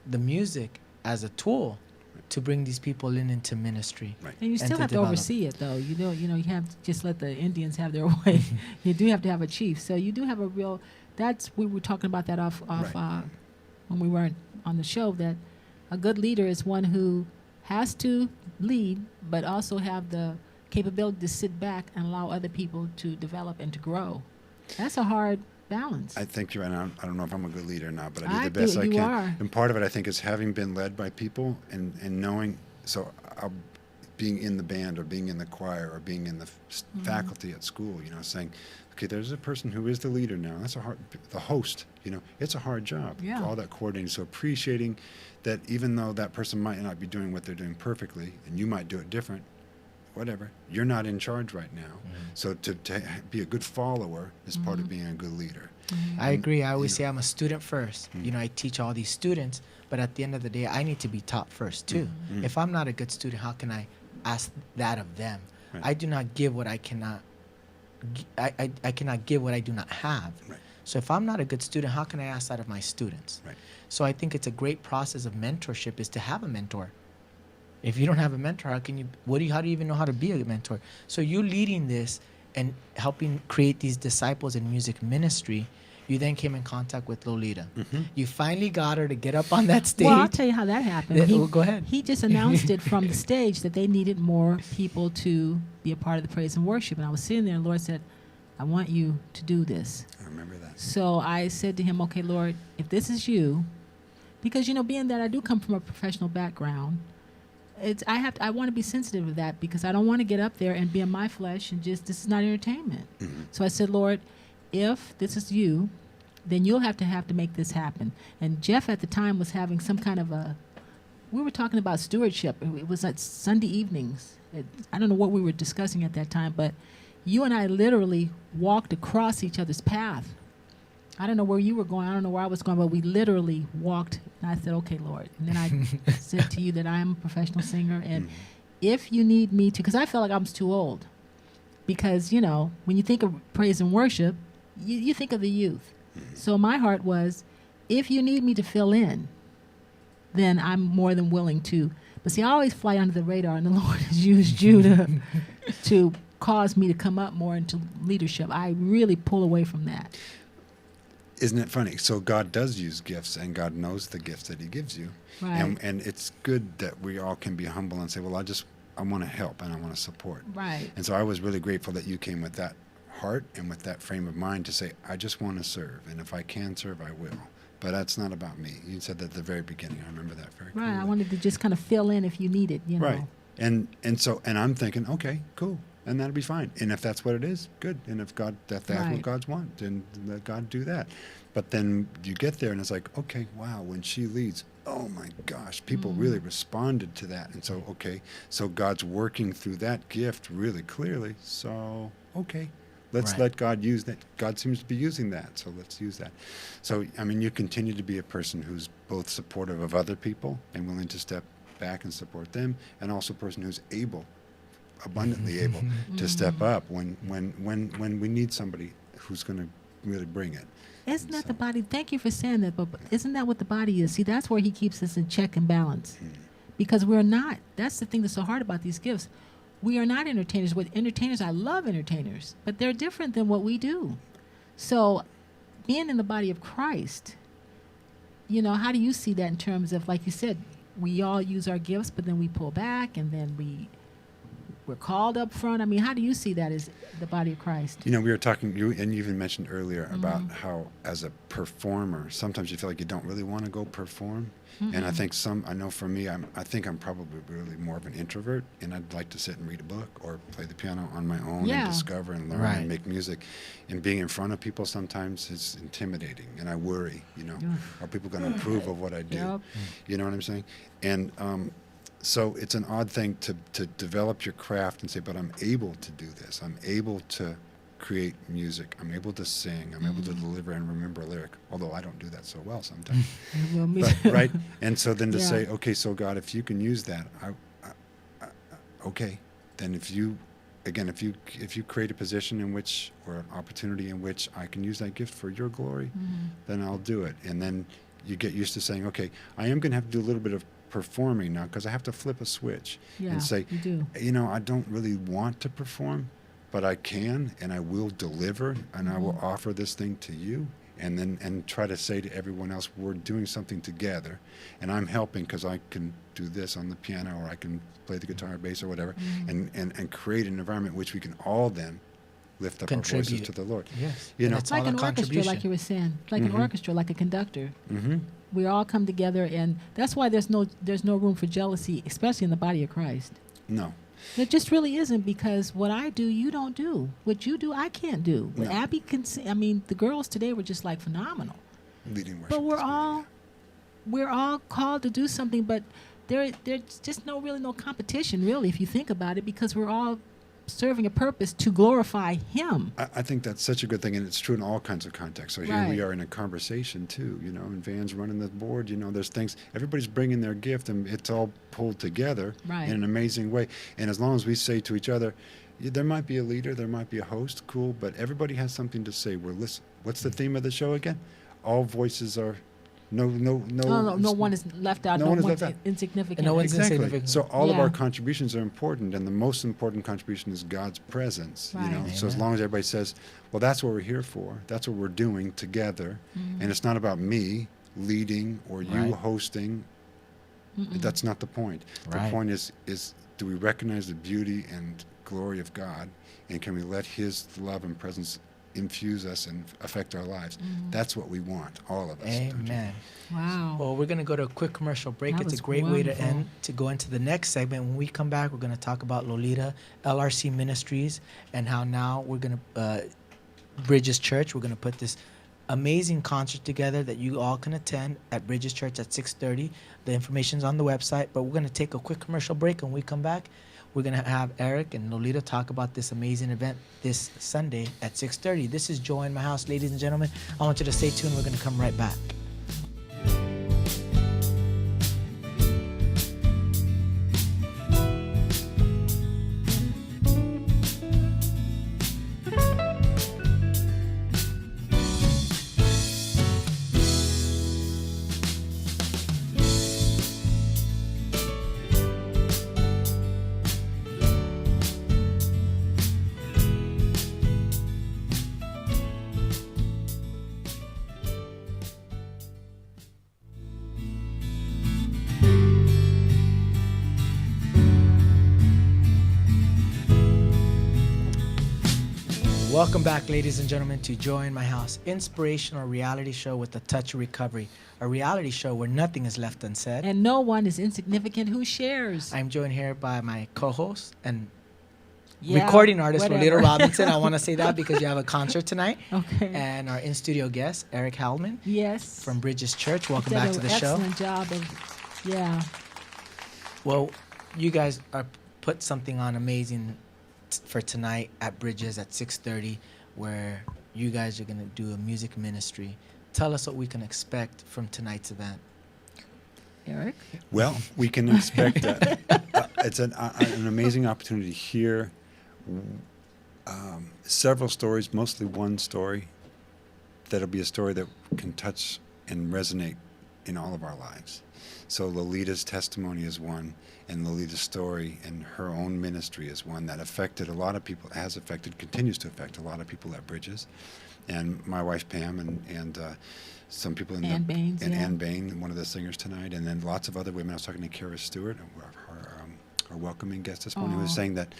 the music as a tool to bring these people into ministry. Right. And you still to have to develop. oversee it, though. You have to just let the Indians have their way. You do have to have a chief. So you do have a real. We were talking about that off Right. when we weren't on the show. That a good leader is one who has to lead, but also have the capability to sit back and allow other people to develop and to grow. That's a hard balance. I think you're right. I don't know if I'm a good leader or not, but I do I the best do- I you can. are. And part of it, I think, is having been led by people and knowing. So being in the band or being in the choir or being in the faculty at school, saying, okay, there's a person who is the leader now. That's the host, it's a hard job. Yeah. All that coordinating. So appreciating that even though that person might not be doing what they're doing perfectly and you might do it different, whatever, you're not in charge right now. So to be a good follower is part of being a good leader. I agree. I always say I'm a student first. I teach all these students, but at the end of the day, I need to be taught first too. If I'm not a good student, how can I ask that of them? Right. I do not give what I cannot. I cannot give what I do not have. Right. So if I'm not a good student, how can I ask that of my students? Right. So I think it's a great process of mentorship is to have a mentor. If you don't have a mentor, how do you even know how to be a mentor? So you leading this and helping create these disciples in music ministry, you then came in contact with Lolita. You finally got her to get up on that stage. Well, I'll tell you how that happened. Well, go ahead. He just announced it from the stage that they needed more people to be a part of the praise and worship. And I was sitting there, and the Lord said, I want you to do this. I remember that. So I said to him, okay, Lord, if this is you, because, being that I do come from a professional background, I want to be sensitive of that because I don't want to get up there and be in my flesh and this is not entertainment. So I said, Lord, if this is you, then you'll have to make this happen. And Jeff at the time was having some kind of we were talking about stewardship. It was at Sunday evenings. I don't know what we were discussing at that time, but you and I literally walked across each other's path. I don't know where you were going. I don't know where I was going, but we literally walked. And I said, okay, Lord. And then I said to you that I am a professional singer. And if you need me to, because I felt like I was too old. Because, when you think of praise and worship, you think of the youth. So my heart was, if you need me to fill in, then I'm more than willing to. But see, I always fly under the radar, and the Lord has used you to cause me to come up more into leadership. I really pull away from that. Isn't it funny? So God does use gifts, and God knows the gifts that He gives you. Right. And it's good that we all can be humble and say, well, I want to help and I want to support. Right. And so I was really grateful that you came with that heart and with that frame of mind to say, I just want to serve, and if I can serve, I will. But that's not about me. You said that at the very beginning. I remember that very clearly. Right. I wanted to just kind of fill in if you need it, Right. And I'm thinking, okay, cool. And that'll be fine. And if that's what it is, good. And if that's Right. what God's want, then let God do that. But then you get there and it's like, okay, wow, when she leads, oh my gosh, people really responded to that. And so, okay, so God's working through that gift really clearly. So, okay, let's Right. let God use that. God seems to be using that, so let's use that. So, I mean, you continue to be a person who's both supportive of other people and willing to step back and support them, and also a person who's able, abundantly able, to step up when we need somebody who's going to really bring it. Isn't that the body? Thank you for saying that, but isn't that what the body is? See, that's where he keeps us in check and balance. Because we're not, that's the thing that's so hard about these gifts. We are not entertainers. With entertainers, I love entertainers, but they're different than what we do. So being in the body of Christ, you know, how do you see that in terms of, like you said, we all use our gifts, but then we pull back and then we're called up front? I mean, how do you see that as the body of Christ? You know, we were talking, you even mentioned earlier about how as a performer, sometimes you feel like you don't really want to go perform. And I think I know for me, I think I'm probably really more of an introvert, and I'd like to sit and read a book or play the piano on my own and discover and learn and make music. And being in front of people sometimes is intimidating, and I worry, you know, are people going to approve of what I do? You know what I'm saying? And so it's an odd thing to develop your craft and say, but I'm able to do this. I'm able to create music. I'm able to sing. I'm able to deliver and remember a lyric, although I don't do that so well sometimes. But, right? And so then to say, okay, so God, if you can use that, okay. Then if you create a position in which, or an opportunity in which I can use that gift for your glory, then I'll do it. And then you get used to saying, okay, I am going to have to do a little bit of performing now because I have to flip a switch and say, you know, I don't really want to perform, but I can, and I will deliver, and I will offer this thing to you, and try to say to everyone else, we're doing something together, and I'm helping because I can do this on the piano, or I can play the guitar or bass or whatever, and create an environment in which we can all then lift up our voices to the Lord. Yes, you know, it's like an orchestra, like you were saying, like an orchestra, like a conductor. We all come together, and that's why there's no room for jealousy, especially in the body of Christ. No. There just really isn't, because what I do, you don't do. What you do, I can't do. No. Abby can sing. I mean, the girls today were just like phenomenal. Leading worship. But we're all called to do something, but there's just no competition, really, if you think about it, because we're all serving a purpose to glorify Him. I think that's such a good thing, and it's true in all kinds of contexts. So here we are in a conversation too, you know, and Van's running the board, you know, there's things, everybody's bringing their gift, and it's all pulled together in an amazing way. And as long as we say to each other, there might be a leader, there might be a host, cool, but everybody has something to say. We're listening. What's the theme of the show again? All voices are... No one is left out. No one's insignificant. No one's insignificant. So all of our contributions are important, and the most important contribution is God's presence. You know, so as long as everybody says, "Well, that's what we're here for. That's what we're doing together," and it's not about me leading or you hosting. That's not the point. The point is do we recognize the beauty and glory of God, and can we let His love and presence infuse us and affect our lives? That's what we want, all of us. Amen. Wow. Well, we're going to go to a quick commercial break. It's a great way to end, to go into the next segment. When we come back, we're going to talk about Lolita, LRC Ministries, and how now we're going to, Bridges Church, we're going to put this amazing concert together that you all can attend at Bridges Church at 6:30. The information's on the website, but we're going to take a quick commercial break. And when we come back, we're going to have Eric and Lolita talk about this amazing event this Sunday at 6:30. This is Joy in My House, ladies and gentlemen. I want you to stay tuned. We're going to come right back. Welcome back, ladies and gentlemen, to Joy in My House, inspirational reality show with a touch of recovery. A reality show where nothing is left unsaid. And no one is insignificant who shares. I'm joined here by my co-host and recording artist, Lolita Robinson. I want to say that because you have a concert tonight. Okay. And our in-studio guest, Eric Hellman. Yes. From Bridges Church. Welcome back to the show. Excellent job of, Well, you guys are put something on amazing for tonight at Bridges at 6:30, where you guys are going to do a music ministry. Tell us what we can expect from tonight's event. Eric? Well, we can expect it's an amazing opportunity to hear several stories, mostly one story, that'll be a story that can touch and resonate in all of our lives. So Lolita's testimony is one, and Lolita's story and her own ministry is one that affected a lot of people, continues to affect a lot of people at Bridges. And my wife Pam and some people in Ann Baines, Ann Bain, one of the singers tonight, and then lots of other women. I was talking to Kara Stewart, our welcoming guest this morning, who was saying that,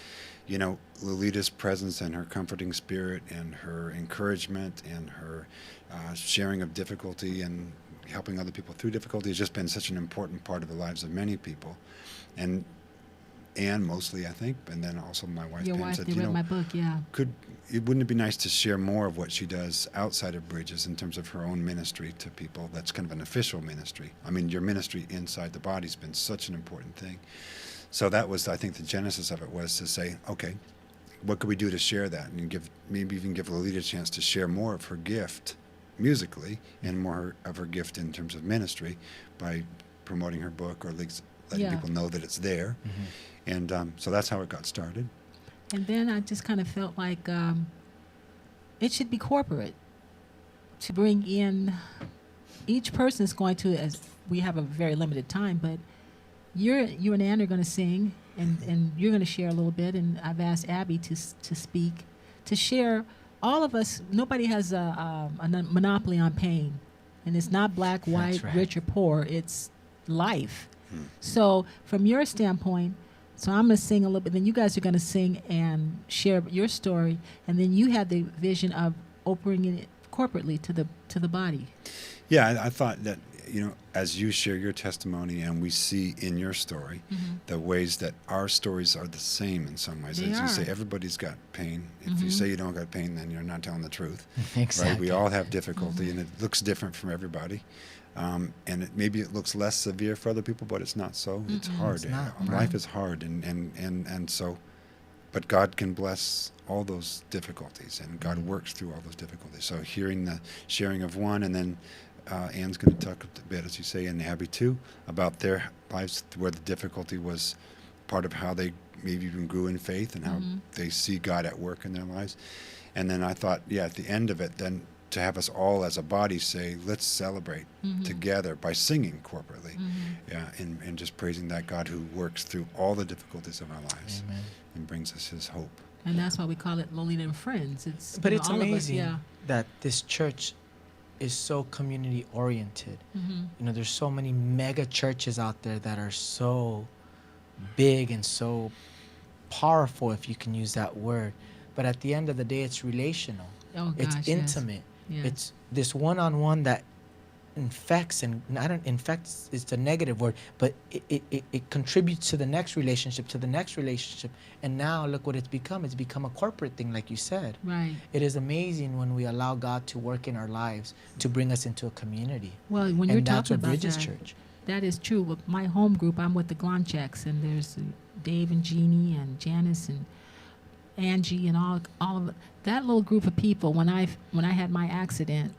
you know, Lolita's presence and her comforting spirit and her encouragement and her sharing of difficulty and helping other people through difficulty has just been such an important part of the lives of many people. And Anne mostly, I think, and then also my wife Your Pam wife, said, they you read know, my book, yeah. wouldn't it be nice to share more of what she does outside of Bridges in terms of her own ministry to people? That's kind of an official ministry. I mean, your ministry inside the body's been such an important thing. So that was, I think, the genesis of it was to say, okay, what could we do to share that and maybe even give Lolita a chance to share more of her gift musically and more of her gift in terms of ministry by promoting her book or at least letting people know that it's there. And so that's how it got started. And then I just kind of felt like it should be corporate to bring in each person is going to, as we have a very limited time, but you and Ann are going to sing and you're going to share a little bit. And I've asked Abby to speak, to share. All of us, nobody has a monopoly on pain. And it's not black, white, rich or poor. It's life. So from your standpoint, so I'm going to sing a little bit, then you guys are going to sing and share your story, and then you had the vision of opening it corporately to the body. Yeah, I thought that, you know, as you share your testimony and we see in your story the ways that our stories are the same in some ways. As you say, everybody's got pain. If you say you don't got pain, then you're not telling the truth. Exactly. Right? We all have difficulty, and it looks different from everybody. And maybe it looks less severe for other people, but it's not so. It's hard. It's not, Life is hard, and so, but God can bless all those difficulties, and God works through all those difficulties. So hearing the sharing of one, and then Ann's going to talk a bit, as you say, and Abby too, about their lives where the difficulty was part of how they maybe even grew in faith and how they see God at work in their lives. And then I thought, at the end of it, then to have us all as a body say, let's celebrate together by singing corporately, and just praising that God who works through all the difficulties of our lives. Amen. And brings us his hope. And that's why we call it Lolita and Friends. But it's all amazing of us, that this church is so community oriented. You know, there's so many mega churches out there that are so big and so powerful, if you can use that word. But at the end of the day, it's relational. Oh, it's gosh, intimate. Yes. It's this one-on-one that infects, and I don't infects is the negative word, but it contributes to the next relationship, and now look what it's become. It's become a corporate thing, like you said. Right. It is amazing when we allow God to work in our lives to bring us into a community. Well, when you're that's talking what about Bridges that, Church. that is true. With my home group, I'm with the Gloncheks, and there's Dave and Jeannie and Janice and Angie and all of that little group of people. When I had my accident,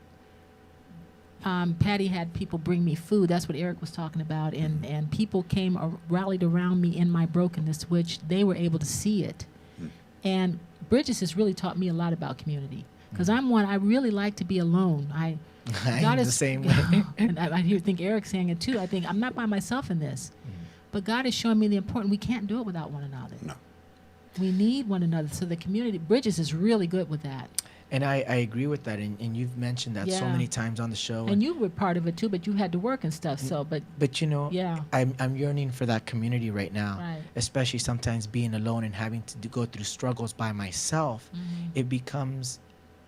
Patty had people bring me food. That's what Eric was talking about, and people came rallied around me in my brokenness, which they were able to see it. And Bridges has really taught me a lot about community, because I'm one, I really like to be alone. God is the same way. And I think Eric's saying it too. I think I'm not by myself in this, but God is showing me the important. We can't do it without one another. No. We need one another. So the community, Bridges is really good with that. And I agree with that, and you've mentioned that so many times on the show. And you were part of it too, but you had to work and stuff. So, but you know, yeah, I'm yearning for that community right now. Right. Especially sometimes being alone and having to go through struggles by myself, it becomes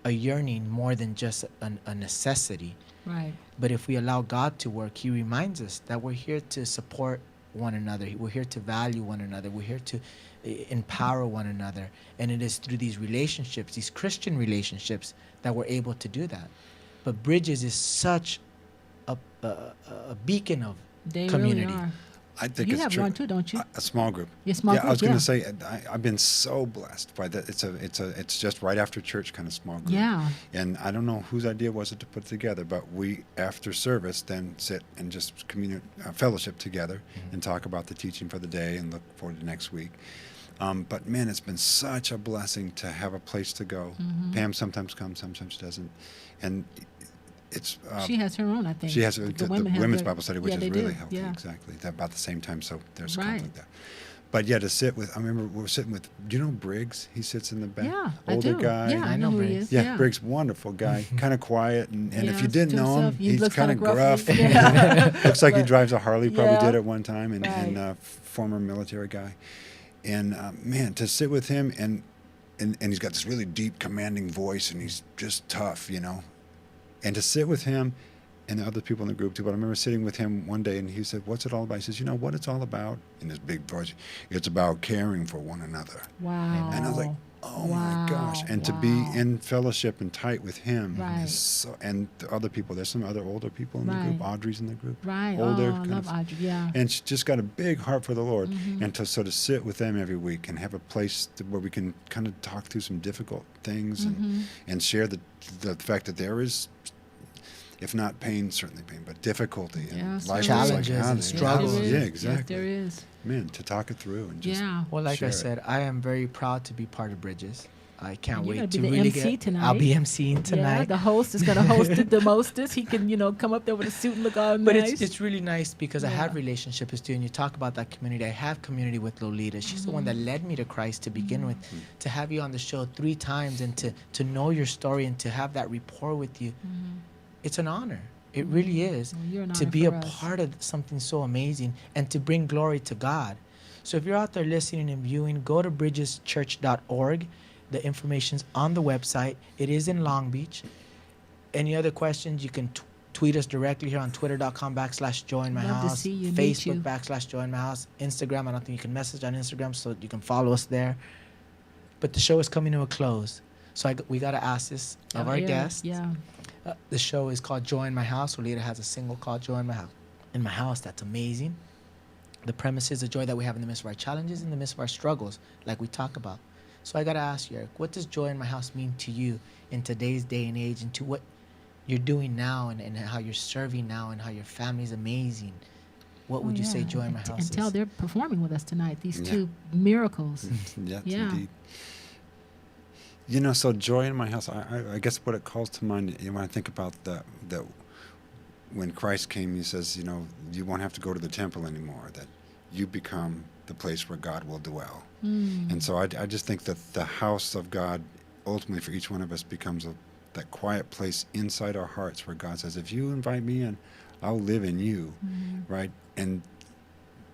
a yearning more than just a necessity. Right. But if we allow God to work, He reminds us that we're here to support one another. We're here to value one another. We're here to empower one another, and it is through these relationships, these Christian relationships, that we're able to do that. But Bridges is such a beacon of community. Really are. I think You it's have true. one too, don't you? A small group. Your small yeah, group, I was going yeah. to say I've been so blessed by that. It's just right after church kind of small group. Yeah. And I don't know whose idea was it to put it together, but we after service then sit and just fellowship together and talk about the teaching for the day and look forward to next week. But man, it's been such a blessing to have a place to go. Pam sometimes comes, sometimes doesn't, and it's she has her own, I think. she has the women have women's their- Bible study, which yeah, is they really do. healthy. Yeah. Exactly, about the same time, so there's a Right. conflict there. But yeah, to sit with, I remember we were sitting with, do you know Briggs? He sits in the back. Yeah, older I do. guy. Yeah, I know who he is. Yeah, Briggs, wonderful guy, kind of quiet, and if Yeah, you didn't to know him, himself. He he's looks kind of kinda gruff. gruffy. Yeah. Looks like he But- drives a Harley, probably Yeah. did at one time, and Right. former military guy. And man, to sit with him, and he's got this really deep, commanding voice, and he's just tough, And to sit with him and the other people in the group too. But I remember sitting with him one day, and he said, "What's it all about?" He says, "You know what it's all about?" In this big voice, it's about caring for one another. Wow. And I was like, "Oh Wow. my gosh!" And to be Wow. in fellowship and tight with him, Right. is so, and the other people. There's some other older people in the Right. group. Audrey's in the group. Right. Older, Oh, I kind love of- Audrey. Yeah. And she's just got a big heart for the Lord, Mm-hmm. and to sort of sit with them every week and have a place where we can kind of talk through some difficult things Mm-hmm. and share the fact that there is, if not pain, certainly pain, but difficulty and Yeah, life challenges is like, and how- struggles. Yeah, Yes, exactly. there is. Man, to talk it through and just Yeah. Well, like share I it. said, I am very proud to be part of Bridges. I can't And you're wait gonna to be the really MC get. tonight. I'll be emceeing Yeah, tonight. the host is going to host it the mostest. He can, come up there with a suit and look all But nice. it's really nice because I have Yeah. relationships too, and you talk about that community. I have community with Lolita. She's the one that led me to Christ to begin with. To have you on the show 3 times and to know your story and to have that rapport with you, it's an honor. It really is Well, you're an to honor be a for us. part of something so amazing and to bring glory to God. So if you're out there listening and viewing, go to bridgeschurch.org. The information's on the website. It is in Long Beach. Any other questions, you can tweet us directly here on twitter.com/joinmyhouse, Love to see you, meet you. Facebook /joinmyhouse, Instagram. I don't think you can message on Instagram, so you can follow us there. But the show is coming to a close. So we got to ask this of our Yeah, guests. Yeah. The show is called Join My House. Lolita has a single called Join My House. In my house, that's amazing. The premise is the joy that we have in the midst of our challenges, in the midst of our struggles, like we talk about. So I got to ask you, Eric, what does joy in my house mean to you in today's day and age, and to what you're doing now, and how you're serving now, and how your family's amazing? What would you say joy in my house Until is? they're performing with us tonight, these Yeah. 2 miracles. Yes, Yeah. indeed. So joy in my house, I guess what it calls to mind when I think about that when Christ came, he says, you won't have to go to the temple anymore, that you become the place where God will dwell. And so I just think that the house of God, ultimately for each one of us, becomes that quiet place inside our hearts where God says, if you invite me in, I'll live in you, right? And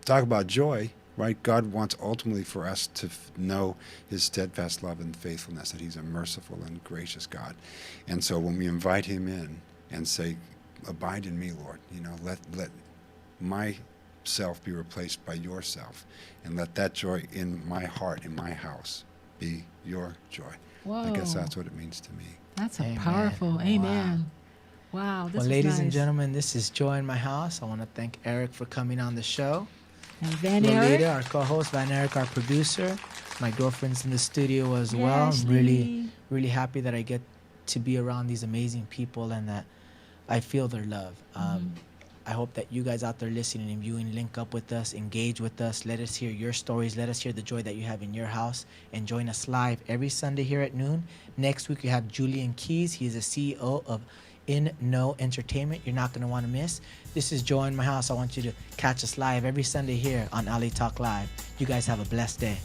talk about joy, right? God wants ultimately for us to know his steadfast love and faithfulness, that he's a merciful and gracious God. And so when we invite him in and say, abide in me, Lord, let myself be replaced by yourself, and let that joy in my heart, in my house, be your joy. Whoa. I guess that's what it means to me. That's a Amen. powerful, amen. Wow. This Well, is ladies and nice. gentlemen, this is Joy in My House. I want to thank Eric for coming on the show. And Van Lolita, Eric. our co-host, Van Eric, our producer. My girlfriend's in the studio as well. I'm Ashley. really happy that I get to be around these amazing people and that I feel their love. I hope that you guys out there listening and viewing link up with us, engage with us. Let us hear your stories. Let us hear the joy that you have in your house. And join us live every Sunday here at noon. Next week, we have Julian Keys. He is the CEO of In No Entertainment. You're not going to want to miss. This is Joy in My House. I want you to catch us live every Sunday here on LA Talk Live. You guys have a blessed day.